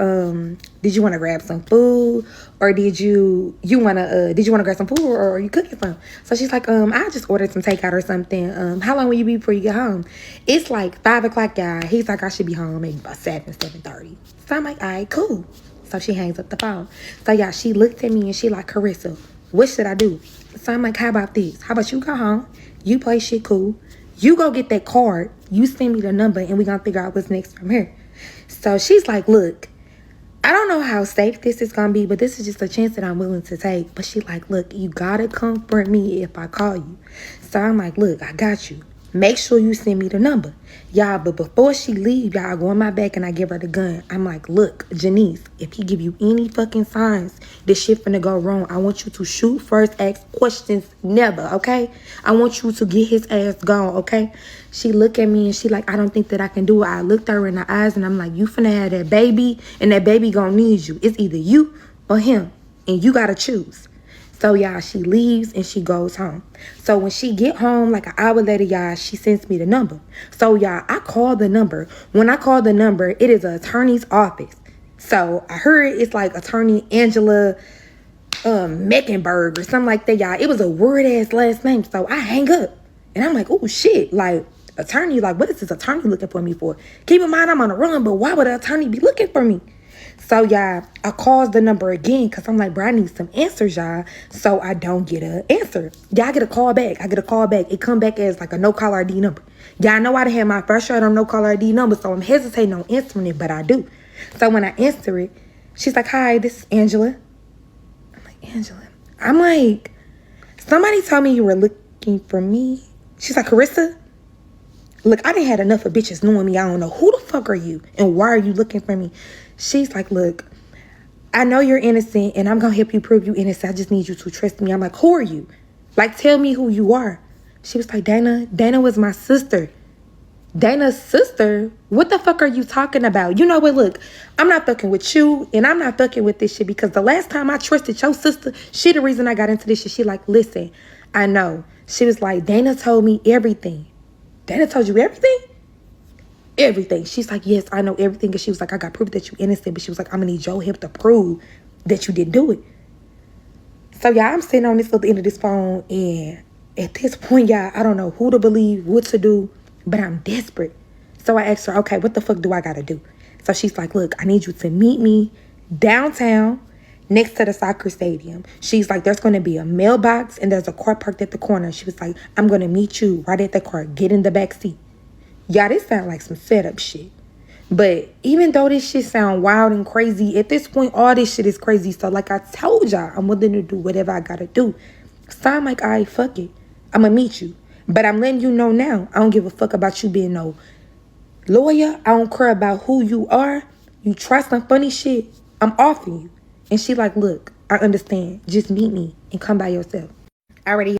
Did you want to grab some food? Or did you want to grab some food or are you cooking some? So she's like, I just ordered some takeout or something. How long will you be before you get home? It's like 5 o'clock, y'all. He's like, I should be home maybe about 7:30. So I'm like, all right, cool. So she hangs up the phone. So yeah, she looked at me and she like, Carissa, what should I do? So I'm like, how about this? How about you go home? You play shit cool. You go get that card. You send me the number and we gonna figure out what's next from here. So she's like, look, I don't know how safe this is gonna be, but this is just a chance that I'm willing to take. But she like, look, you gotta comfort me if I call you. So I'm like, look, I got you. Make sure you send me the number. Y'all, but before she leave, y'all, I go on my back and I give her the gun. I'm like, look, Janice, if he give you any fucking signs this shit finna go wrong, I want you to shoot first, ask questions, never, okay? I want you to get his ass gone, okay? She look at me and she like, I don't think that I can do it. I looked her in the eyes and I'm like, you finna have that baby and that baby gonna need you. It's either you or him and you gotta choose. So, y'all, she leaves and she goes home. So, when she get home, like an hour later, y'all, she sends me the number. So, y'all, I call the number. When I call the number, it is an attorney's office. So, I heard it's like attorney Angela Meckenberg or something like that, y'all. It was a weird-ass last name. So, I hang up. And I'm like, oh, shit. Like, attorney, like, what is this attorney looking for me for? Keep in mind, I'm on the run, but why would an attorney be looking for me? So, y'all, I called the number again because I'm like, bro, I need some answers, y'all. So I don't get an answer. Y'all get a call back. I get a call back. It come back as like a no-caller ID number. Y'all know I done had my first shot on no-caller ID number, so I'm hesitating on answering it, but I do. So when I answer it, she's like, hi, this is Angela. I'm like, Angela. I'm like, somebody told me you were looking for me. She's like, Carissa? Look, I done had enough of bitches knowing me. I don't know. Who the fuck are you? And why are you looking for me? She's like, look, I know you're innocent and I'm going to help you prove you innocent. I just need you to trust me. I'm like, who are you? Like, tell me who you are. She was like, Dana was my sister. Dana's sister? What the fuck are you talking about? You know what? Look, I'm not fucking with you and I'm not fucking with this shit because the last time I trusted your sister, she the reason I got into this shit. She like, listen, I know. She was like, Dana told me everything. Dana told you everything? Everything. She's like, yes, I know everything. And she was like, I got proof that you innocent. But she was like, I'm gonna need your help to prove that you didn't do it. So y'all, I'm sitting on this at the end of this phone, and at this point, y'all, I don't know who to believe, what to do, but I'm desperate. So I asked her, okay, what the fuck do I gotta do? So she's like, look, I need you to meet me downtown next to the soccer stadium. She's like, there's gonna be a mailbox and there's a car parked at the corner. She was like, I'm gonna meet you right at the car. Get in the back seat. Y'all, this sound like some setup shit. But even though this shit sound wild and crazy, at this point, all this shit is crazy. So like I told y'all, I'm willing to do whatever I gotta do. So I'm like, all right, fuck it. I'm going to meet you. But I'm letting you know now, I don't give a fuck about you being no lawyer. I don't care about who you are. You try some funny shit, I'm offering you. And she like, look, I understand. Just meet me and come by yourself. Alrighty,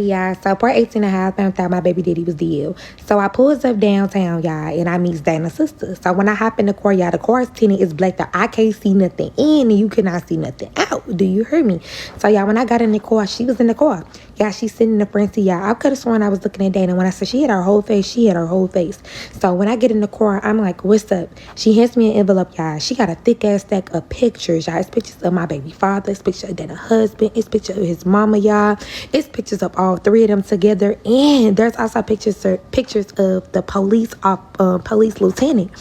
y'all. So, part 18 and a half, I found out my baby daddy was dead. So, I pulls up downtown, y'all, and I meets Dana's sister. So, when I hop in the car, y'all, the car's tinted. It's black. That I can't see nothing in, and you cannot see nothing out. Do you hear me? So, y'all, when I got in the car, she was in the car. Y'all, she's sitting in the front seat, y'all. I could have sworn I was looking at Dana. When I said she had her whole face, she had her whole face. So, when I get in the car, I'm like, what's up? She hands me an envelope, y'all. She got a thick-ass stack of pictures, y'all. It's pictures of my baby father. It's pictures of Dana's husband. It's pictures of his mama, y'all. It's pictures of all three of them together, and there's also pictures of the police lieutenant.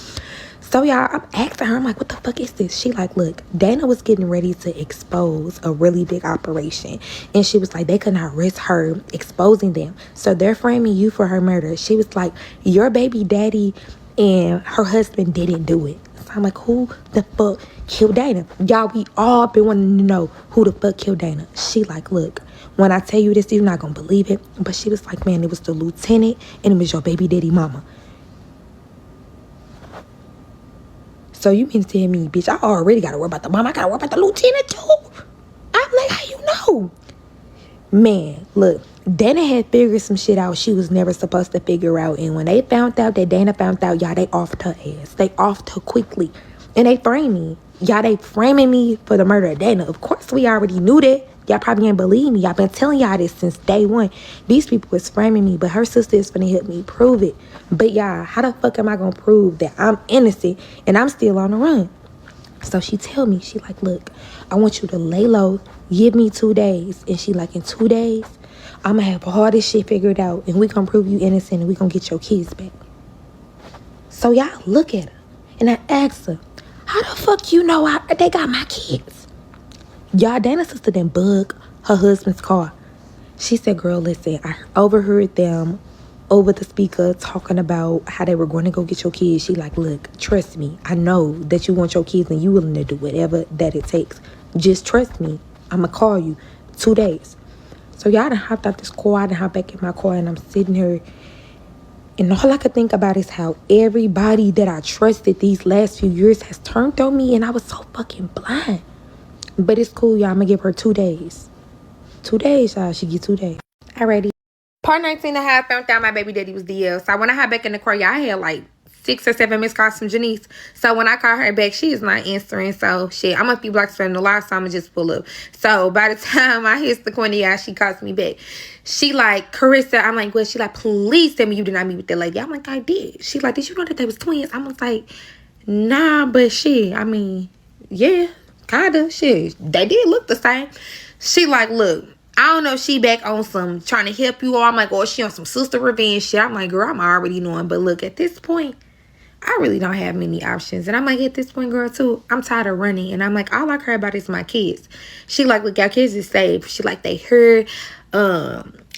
So y'all, I'm asking her, I'm like, what the fuck is this? She like, look, Dana was getting ready to expose a really big operation, and she was like, they could not risk her exposing them, so they're framing you for her murder. She was like, your baby daddy and her husband didn't do it. So I'm like, who the fuck killed Dana? Y'all, we all been wanting to know who the fuck killed Dana. She like, look, when I tell you this, you're not gonna believe it. But she was like, man, it was the lieutenant and it was your baby daddy mama. So you mean to tell me, bitch, I already gotta worry about the mama, I gotta worry about the lieutenant too? I'm like, how you know? Man, look, Dana had figured some shit out she was never supposed to figure out. And when they found out that Dana found out, y'all, they offed her ass. They offed her quickly. And they framed me. Y'all, they framing me for the murder of Dana. Of course, we already knew that. Y'all probably ain't believe me. Y'all been telling y'all this since day one. These people was framing me, but her sister is finna help me prove it. But y'all, how the fuck am I gonna prove that I'm innocent and I'm still on the run? So she tell me, she like, look, I want you to lay low, give me 2 days. And she like, in 2 days, I'm gonna have all this shit figured out, and we gonna prove you innocent, and we gonna get your kids back. So y'all look at her, and I asked her, how the fuck you know they got my kids? Y'all, Dana's sister didn't bug her husband's car. She said, girl, listen, I overheard them over the speaker talking about how they were going to go get your kids. She like, look, trust me. I know that you want your kids and you willing to do whatever that it takes. Just trust me. I'm going to call you 2 days. So y'all done hopped out this car. I done hopped back in my car, and I'm sitting here. And all I could think about is how everybody that I trusted these last few years has turned on me, and I was so fucking blind. But it's cool, y'all. I'm going to give her 2 days. 2 days, y'all. She get 2 days. Alrighty. Part 19 and a half, found out my baby daddy was DL. So when I hop back in the car, y'all, I had like 6 or 7 missed calls from Janice. So when I call her back, she is not answering. So shit, I must be blocked from the live, so I'm gonna just pull up. So by the time I hit the corner, y'all, she calls me back. She like, Carissa, I'm like, well, she like, please tell me you did not meet with that lady. I'm like, I did. She like, did you know that they was twins? I'm like, nah, but shit, I mean, yeah, kinda, shit. They did look the same. She like, look, I don't know if she back on some trying to help you, or I'm like, or she on some sister revenge shit. I'm like, girl, I'm already knowing. But look, at this point, I really don't have many options. And I'm like, at this point, girl, too, I'm tired of running. And I'm like, all I care about is my kids. She like, look, our kids is safe. She like, they heard.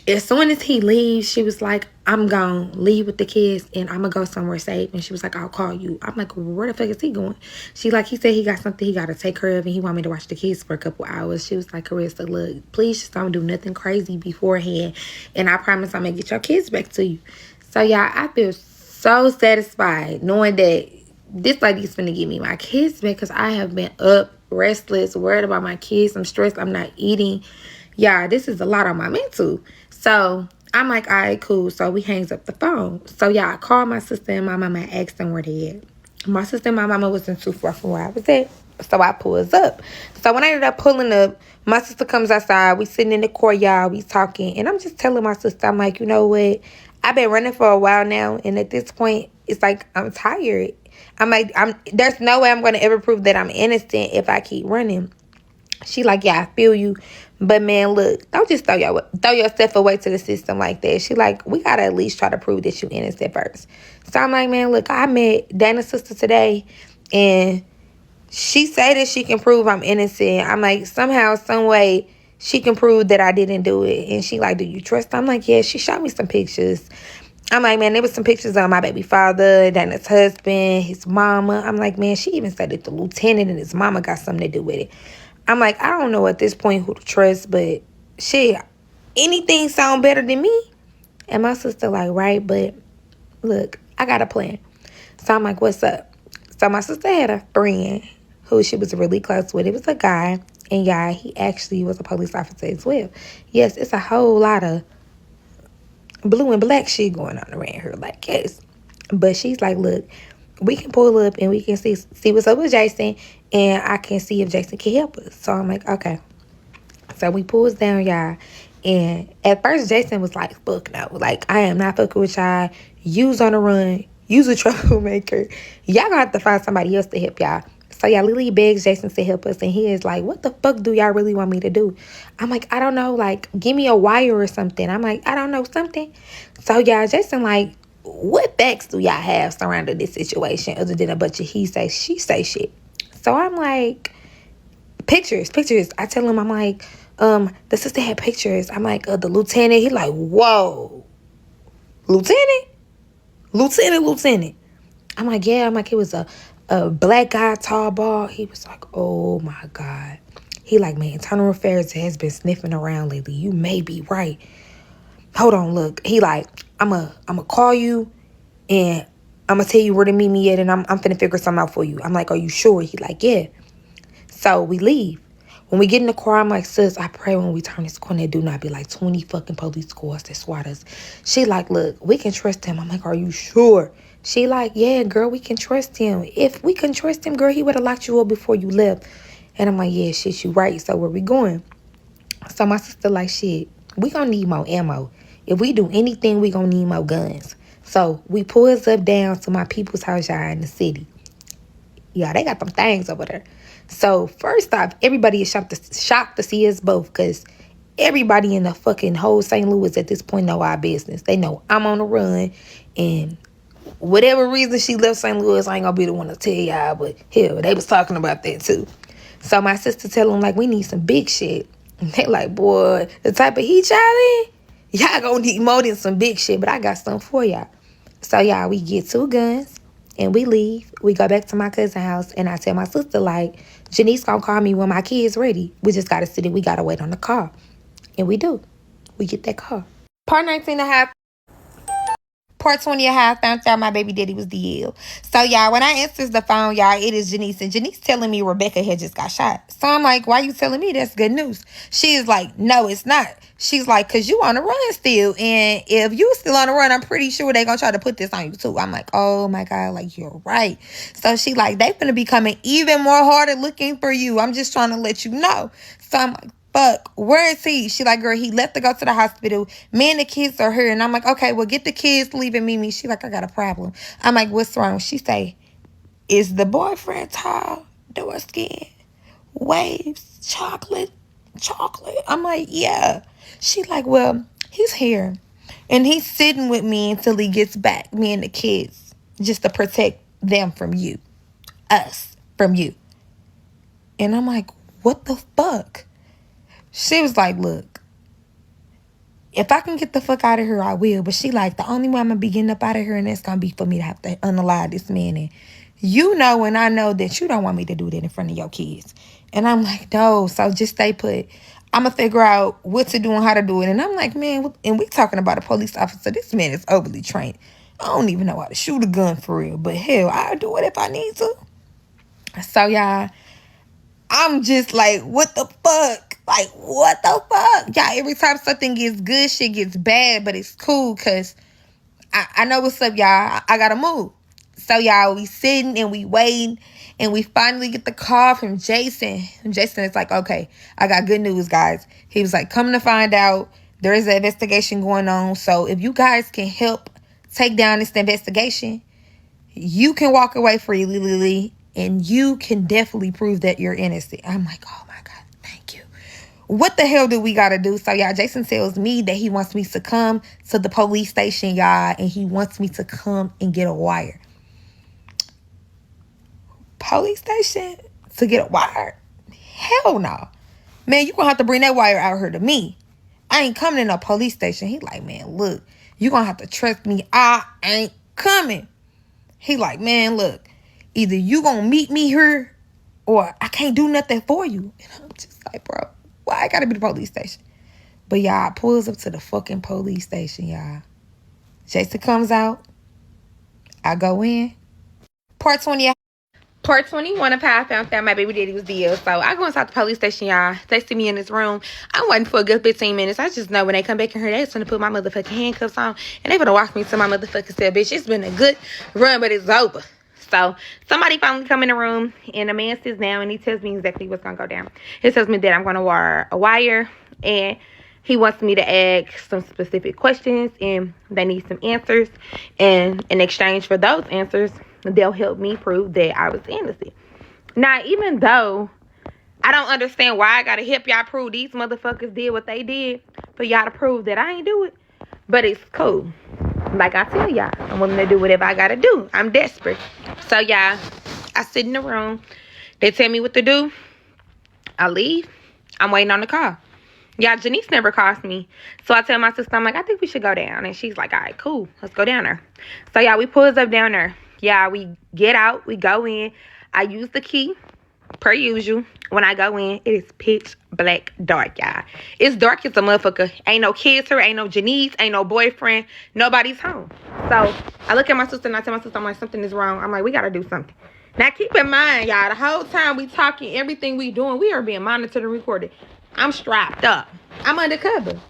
As soon as he leaves, she was like, I'm gonna leave with the kids and I'm gonna go somewhere safe. And she was like, I'll call you. I'm like, where the fuck is he going? She like, he said he got something he gotta take care of, and he want me to watch the kids for a couple hours. She was like, Carissa, look, please just don't do nothing crazy beforehand, and I promise I'm gonna get your kids back to you. So y'all, I feel so satisfied knowing that this lady's finna give me my kids back, because I have been up, restless, worried about my kids. I'm stressed. I'm not eating. Yeah, this is a lot on my mental. So I'm like, all right, cool. So we hangs up the phone. So yeah, I called my sister and my mama and asked them where they at. My sister and my mama wasn't too far from where I was at. So I pulls up. So when I ended up pulling up, my sister comes outside. We sitting in the courtyard. We talking. And I'm just telling my sister, I'm like, you know what? I've been running for a while now. And at this point, it's like, I'm tired. I'm like, there's no way I'm going to ever prove that I'm innocent if I keep running. She like, yeah, I feel you. But man, look, don't just throw yourself away to the system like that. She like, we got to at least try to prove that you innocent first. So I'm like, man, look, I met Dana's sister today, and she say that she can prove I'm innocent. I'm like, somehow, some way, she can prove that I didn't do it. And she like, do you trust her? I'm like, yeah, she showed me some pictures. I'm like, man, there was some pictures of my baby father, Dana's husband, his mama. I'm like, man, she even said that the lieutenant and his mama got something to do with it. I'm like, I don't know at this point who to trust, but shit, Anything sound better than me? And my sister like, right, but look, I got a plan. So I'm like, what's up? So my sister had a friend who she was really close with. It was a guy, and yeah, he actually was a police officer as well. Yes, it's a whole lot of blue and black shit going on around here, like, yes. But she's like, look, we can pull up and we can see what's up with Jason, and I can see if Jason can help us. So I'm like, okay. So we pulls down, y'all. And at first, Jason was like, fuck no. Like, I am not fucking with y'all. You's on the run. You's a troublemaker. Y'all gonna have to find somebody else to help y'all. So y'all Lily begs Jason to help us. And he is like, what the fuck do y'all really want me to do? I'm like, I don't know. Like, give me a wire or something. I'm like, I don't know, something. So y'all, Jason like, what facts do y'all have surrounding this situation other than a bunch of he say, she say shit? So I'm like, pictures. I tell him, I'm like, the sister had pictures. I'm like, the lieutenant. He like, whoa, lieutenant. I'm like, yeah. I'm like, it was a black guy, tall, bald. He was like, oh my God. He like, man, internal affairs has been sniffing around lately. You may be right. Hold on, look. He like, I'ma call you and I'ma tell you where to meet me at, and I'm finna figure something out for you. I'm like, are you sure? He like, yeah. So we leave. When we get in the car, I'm like, sis, I pray when we turn this corner, it do not be like 20 fucking police cars that swat us. She like, look, we can trust him. I'm like, are you sure? She like, yeah, girl, we can trust him. If we can trust him, girl, he would have locked you up before you left. And I'm like, yeah, shit, you right. So where we going? So my sister like, shit, we gonna need more ammo. If we do anything, we gonna need more guns. So we pulls up down to my people's house, y'all, in the city. Yeah, they got them things over there. So first off, everybody is shocked to see us both, because everybody in the fucking whole St. Louis at this point know our business. They know I'm on the run, and whatever reason she left St. Louis, I ain't gonna be the one to tell y'all, but hell, they was talking about that too. So my sister tell them, like, we need some big shit. And they like, boy, the type of heat y'all in, y'all gonna need more than some big shit, but I got something for y'all. So y'all, we get 2 guns and we leave. We go back to my cousin's house, and I tell my sister, like, Janice gonna call me when my kid's ready. We just gotta sit and we gotta wait on the car. And we do. We get that car. Part 19 and a half. Part 20 and a half, found out my baby daddy was DL. So, y'all, when I answers the phone, y'all, it is Janice. And Janice telling me Rebecca had just got shot. So, I'm like, why you telling me that's good news? She is like, no, it's not. She's like, because you on the run still. And if you still on the run, I'm pretty sure they going to try to put this on you, too. I'm like, oh, my God, like, you're right. So, she like, they finna be coming even more harder looking for you. I'm just trying to let you know. So, I'm like, fuck, where is he? She like, girl, he left to go to the hospital. Me and the kids are here. And I'm like, okay, well, get the kids, leave and meet me. She like, I got a problem. I'm like, what's wrong? She say, is the boyfriend tall, dark skin, waves, chocolate? I'm like, yeah. She like, well, he's here. And he's sitting with me until he gets back, me and the kids, just to protect them from you. Us from you. And I'm like, what the fuck? She was like, look, if I can get the fuck out of here, I will. But she like, the only way I'm going to be getting up out of here, and that's going to be for me to have to unalive this man. And you know, and I know that you don't want me to do that in front of your kids. And I'm like, no, so just stay put. I'm going to figure out what to do and how to do it. And I'm like, man, and we talking about a police officer. This man is overly trained. I don't even know how to shoot a gun for real. But hell, I'll do it if I need to. So, y'all, I'm just like, what the fuck? Like, what the fuck? Y'all, every time something gets good, shit gets bad, but it's cool because I know what's up, y'all. I got to move. So, y'all, we sitting and we waiting, and we finally get the call from Jason. And Jason is like, okay, I got good news, guys. He was like, come to find out, there is an investigation going on. So, if you guys can help take down this investigation, you can walk away freely, Lily, and you can definitely prove that you're innocent. I'm like, oh my God, thank you. What the hell do we gotta do? So, y'all, Jason tells me that he wants me to come to the police station, y'all, and he wants me to come and get a wire. Police station to get a wire? Hell no. Man, you gonna have to bring that wire out here to me. I ain't coming to no police station. He like, man, look, you gonna have to trust me. I ain't coming. He like, man, look, either you gonna meet me here or I can't do nothing for you. And I'm just like, bro, why I gotta be the police station? But y'all, pulls up to the fucking police station, y'all. Jason comes out. I go in. Part 20. Part 21 of how I found out my baby daddy was dead. So I go inside the police station, y'all. They see me in this room. I'm waiting for a good 15 minutes. I just know when they come back in here, they just gonna put my motherfucking handcuffs on. And they gonna walk me to my motherfucking cell, bitch. It's been a good run, but it's over. So somebody finally come in the room, and the man sits down, and he tells me exactly what's gonna go down. He tells me that I'm gonna wear a wire, and he wants me to ask some specific questions, and they need some answers. And in exchange for those answers, they'll help me prove that I was innocent. Now, even though I don't understand why I gotta help y'all prove these motherfuckers did what they did, for y'all to prove that I ain't do it, but it's cool. Like I tell y'all, I'm willing to do whatever I gotta do. I'm desperate. So, y'all, I sit in the room. They tell me what to do. I leave. I'm waiting on the call. Y'all, Janice never calls me. So I tell my sister, I'm like, I think we should go down. And she's like, all right, cool. Let's go down there. So, y'all, we pulls up down there. Yeah, we get out. We go in. I use the key, per usual. When I go in, it is pitch black dark, y'all. It's dark as a motherfucker. Ain't no kids here. Ain't no Janice. Ain't no boyfriend. Nobody's home. So I look at my sister and I tell my sister, I'm like, something is wrong. I'm like, we got to do something. Now, keep in mind, y'all, the whole time we talking, everything we doing, we are being monitored and recorded. I'm strapped up. I'm undercover.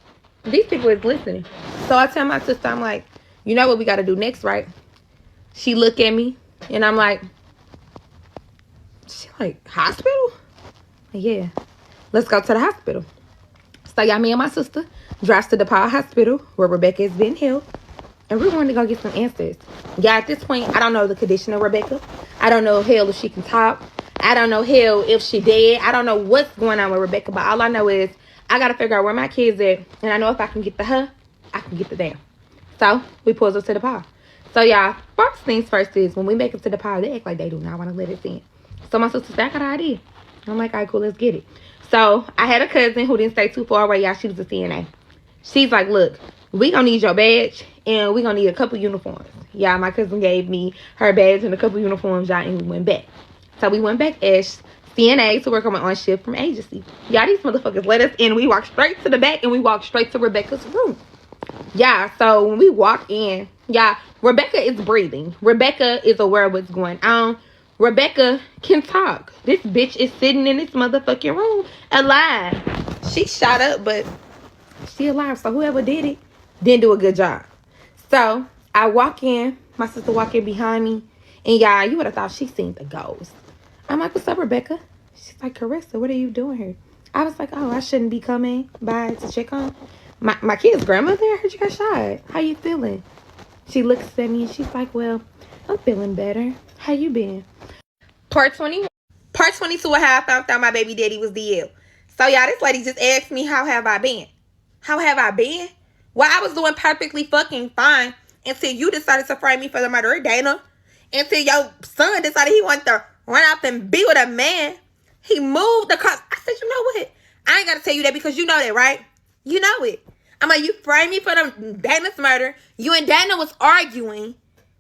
These people is listening. So I tell my sister, I'm like, you know what we got to do next, right? She look at me, and I'm like, she like, hospital? Yeah, let's go to the hospital. So y'all, me and my sister drives to the DePaul Hospital where Rebecca is being held, and we're going to go get some answers. Yeah, at this point, I don't know the condition of Rebecca. I don't know hell if she can talk. I don't know hell if she dead. I don't know what's going on with Rebecca, but all I know is I got to figure out where my kids at, and I know if I can get to her, I can get to them. So we pulls up to the DePaul. So, y'all, first things first is when we make it to the DePaul, they act like they do not want to let us in. So my sister said, I got an idea. I'm like, all right, cool, let's get it. So I had a cousin who didn't stay too far away, y'all. She was a CNA. She's like, look, we gonna need your badge, and we gonna need a couple uniforms. Yeah, my cousin gave me her badge and a couple uniforms, y'all, and we went back. So we went back as CNA to work on shift from agency. Y'all, these motherfuckers let us in. We walked straight to the back, and we walked straight to Rebecca's room. Yeah, so when we walk in, yeah, Rebecca is breathing. Rebecca is aware of what's going on. Rebecca can talk. This bitch is sitting in this motherfucking room alive. She shot up, but she alive. So whoever did it didn't do a good job. So I walk in. My sister walk in behind me. And y'all, you would have thought she seen the ghost. I'm like, what's up, Rebecca? She's like, Carissa, what are you doing here? I was like, oh, I shouldn't be coming by to check on my kid's grandmother. I heard you got shot. How you feeling? She looks at me and she's like, well, I'm feeling better. How you been? Part 21. Part 22 of how I found out my baby daddy was dead. So, y'all, this lady just asked me, how have I been? How have I been? Well, I was doing perfectly fucking fine until you decided to frame me for the murder of Dana. Until your son decided he wanted to run off and be with a man. He moved the car. I said, you know what? I ain't got to tell you that because you know that, right? You know it. I'm like, you framed me for Dana's murder. You and Dana was arguing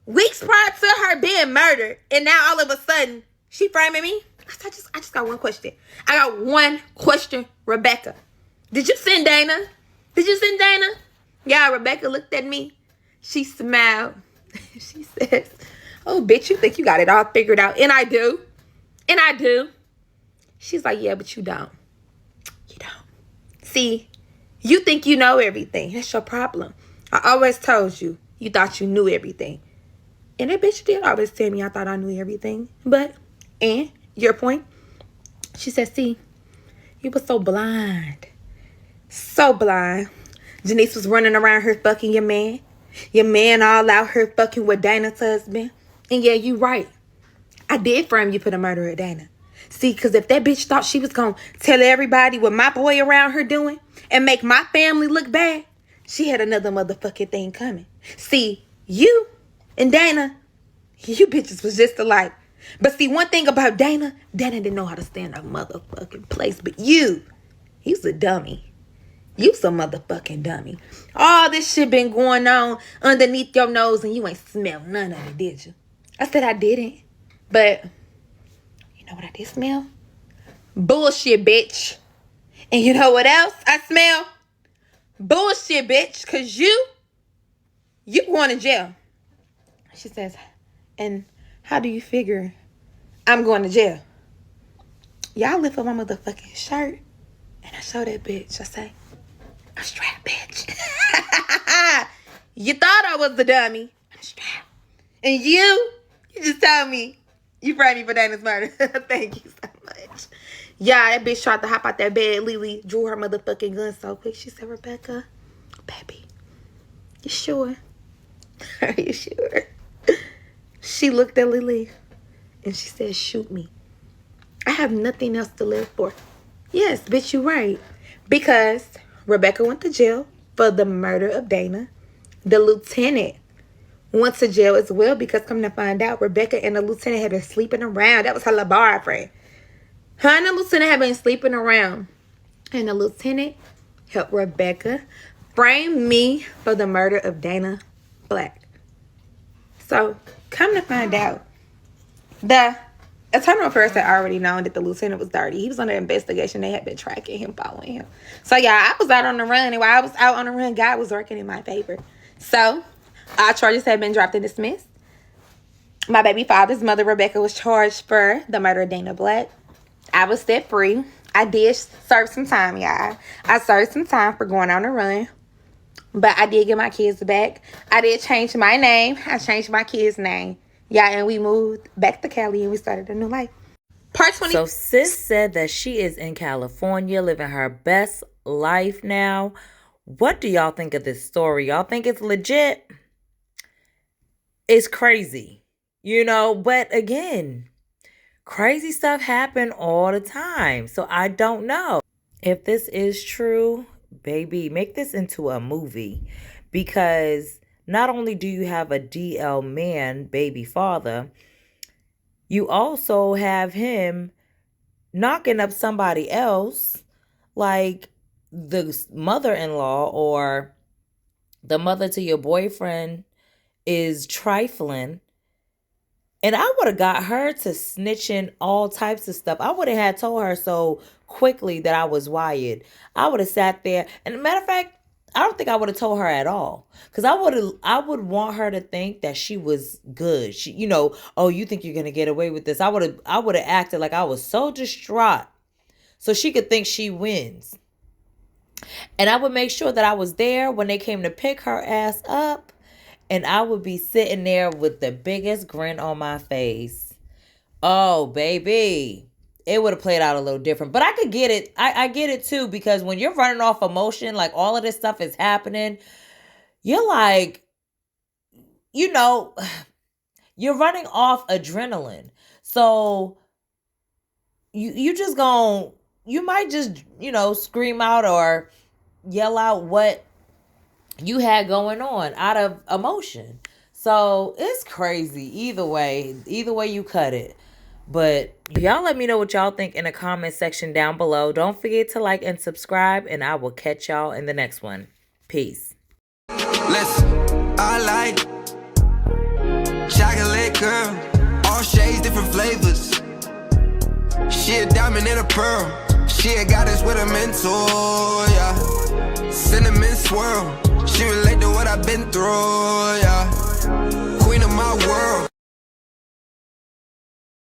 weeks prior to her being murdered. And now all of a sudden, she framing me? I just got one question. I got one question, Rebecca. Did you send Dana? Did you send Dana? Yeah, Rebecca looked at me. She smiled. She says, oh, bitch, you think you got it all figured out. And I do. And I do. She's like, yeah, but you don't. You don't. See, you think you know everything. That's your problem. I always told you, you thought you knew everything. And that bitch did always tell me I thought I knew everything. But, and your point? She said, see, you were so blind. So blind. Janice was running around her fucking your man. Your man all out her fucking with Dana's husband. And yeah, you right. I did frame you for the murder of Dana. See, because if that bitch thought she was going to tell everybody what my boy around her doing and make my family look bad, she had another motherfucking thing coming. See, you and Dana, you bitches was just alike. But see, one thing about Dana didn't know how to stand a motherfucking place. But you's a dummy. You's a motherfucking dummy. All this shit been going on underneath your nose and you ain't smelled none of it, did you? I said I didn't. But you know what I did smell? Bullshit, bitch. And you know what else I smell? Bullshit, bitch, because you going to jail. She says, and how do you figure I'm going to jail? Y'all lift up my motherfucking shirt, and I show that bitch. I say, I'm strapped, bitch. You thought I was the dummy. I'm strapped. And you just told me you framed me for Dana's murder. Thank you so much. Yeah, that bitch tried to hop out that bed. Lily drew her motherfucking gun so quick. She said, Rebecca, baby, you sure? Are you sure? She looked at Lily and she said, shoot me. I have nothing else to live for. Yes, bitch, you right. Because Rebecca went to jail for the murder of Dana. The lieutenant went to jail as well because come to find out, Rebecca and the lieutenant had been sleeping around. That was her little boyfriend. Her and the lieutenant had been sleeping around. And the lieutenant helped Rebecca frame me for the murder of Dana Black. So, come to find out, the attorney affairs had already known that the lieutenant was dirty. He was under investigation. They had been tracking him, following him. So, yeah, I was out on the run. And while I was out on the run, God was working in my favor. So, our charges had been dropped and dismissed. My baby father's mother, Rebecca, was charged for the murder of Dana Black. I was set free. I did serve some time, y'all. I served some time for going on the run. But I did get my kids back. I did change my name. I changed my kid's name. Yeah, and we moved back to Cali and we started a new life. Part 20. So sis said that she is in California living her best life now. What do y'all think of this story? Y'all think it's legit? It's crazy, but again, crazy stuff happen all the time. So I don't know. If this is true, baby, make this into a movie. Because not only do you have a DL man, baby father, you also have him knocking up somebody else, like the mother-in-law or the mother to your boyfriend is trifling. And I would have got her to snitching all types of stuff. I would have had told her so quickly that I was wired. I would have sat there. And matter of fact, I don't think I would have told her at all. Because I would want her to think that she was good. She, oh, you think you're gonna get away with this? I would have acted like I was so distraught. So she could think she wins. And I would make sure that I was there when they came to pick her ass up. And I would be sitting there with the biggest grin on my face. Oh, baby. It would have played out a little different. But I could get it. I get it too. Because when you're running off emotion, like all of this stuff is happening, you're like, you're running off adrenaline. So you might just, scream out or yell out what you had going on out of emotion. So it's crazy either way you cut it. But y'all let me know what y'all think in the comment section down below. Don't forget to like and subscribe, and I will catch y'all in the next one. Peace. Listen, I like chocolate girl, all shades, different flavors. She a diamond and a pearl. She a goddess with a mentor, yeah. Cinnamon swirl. She relate to what I've been through, yeah. Queen of my world.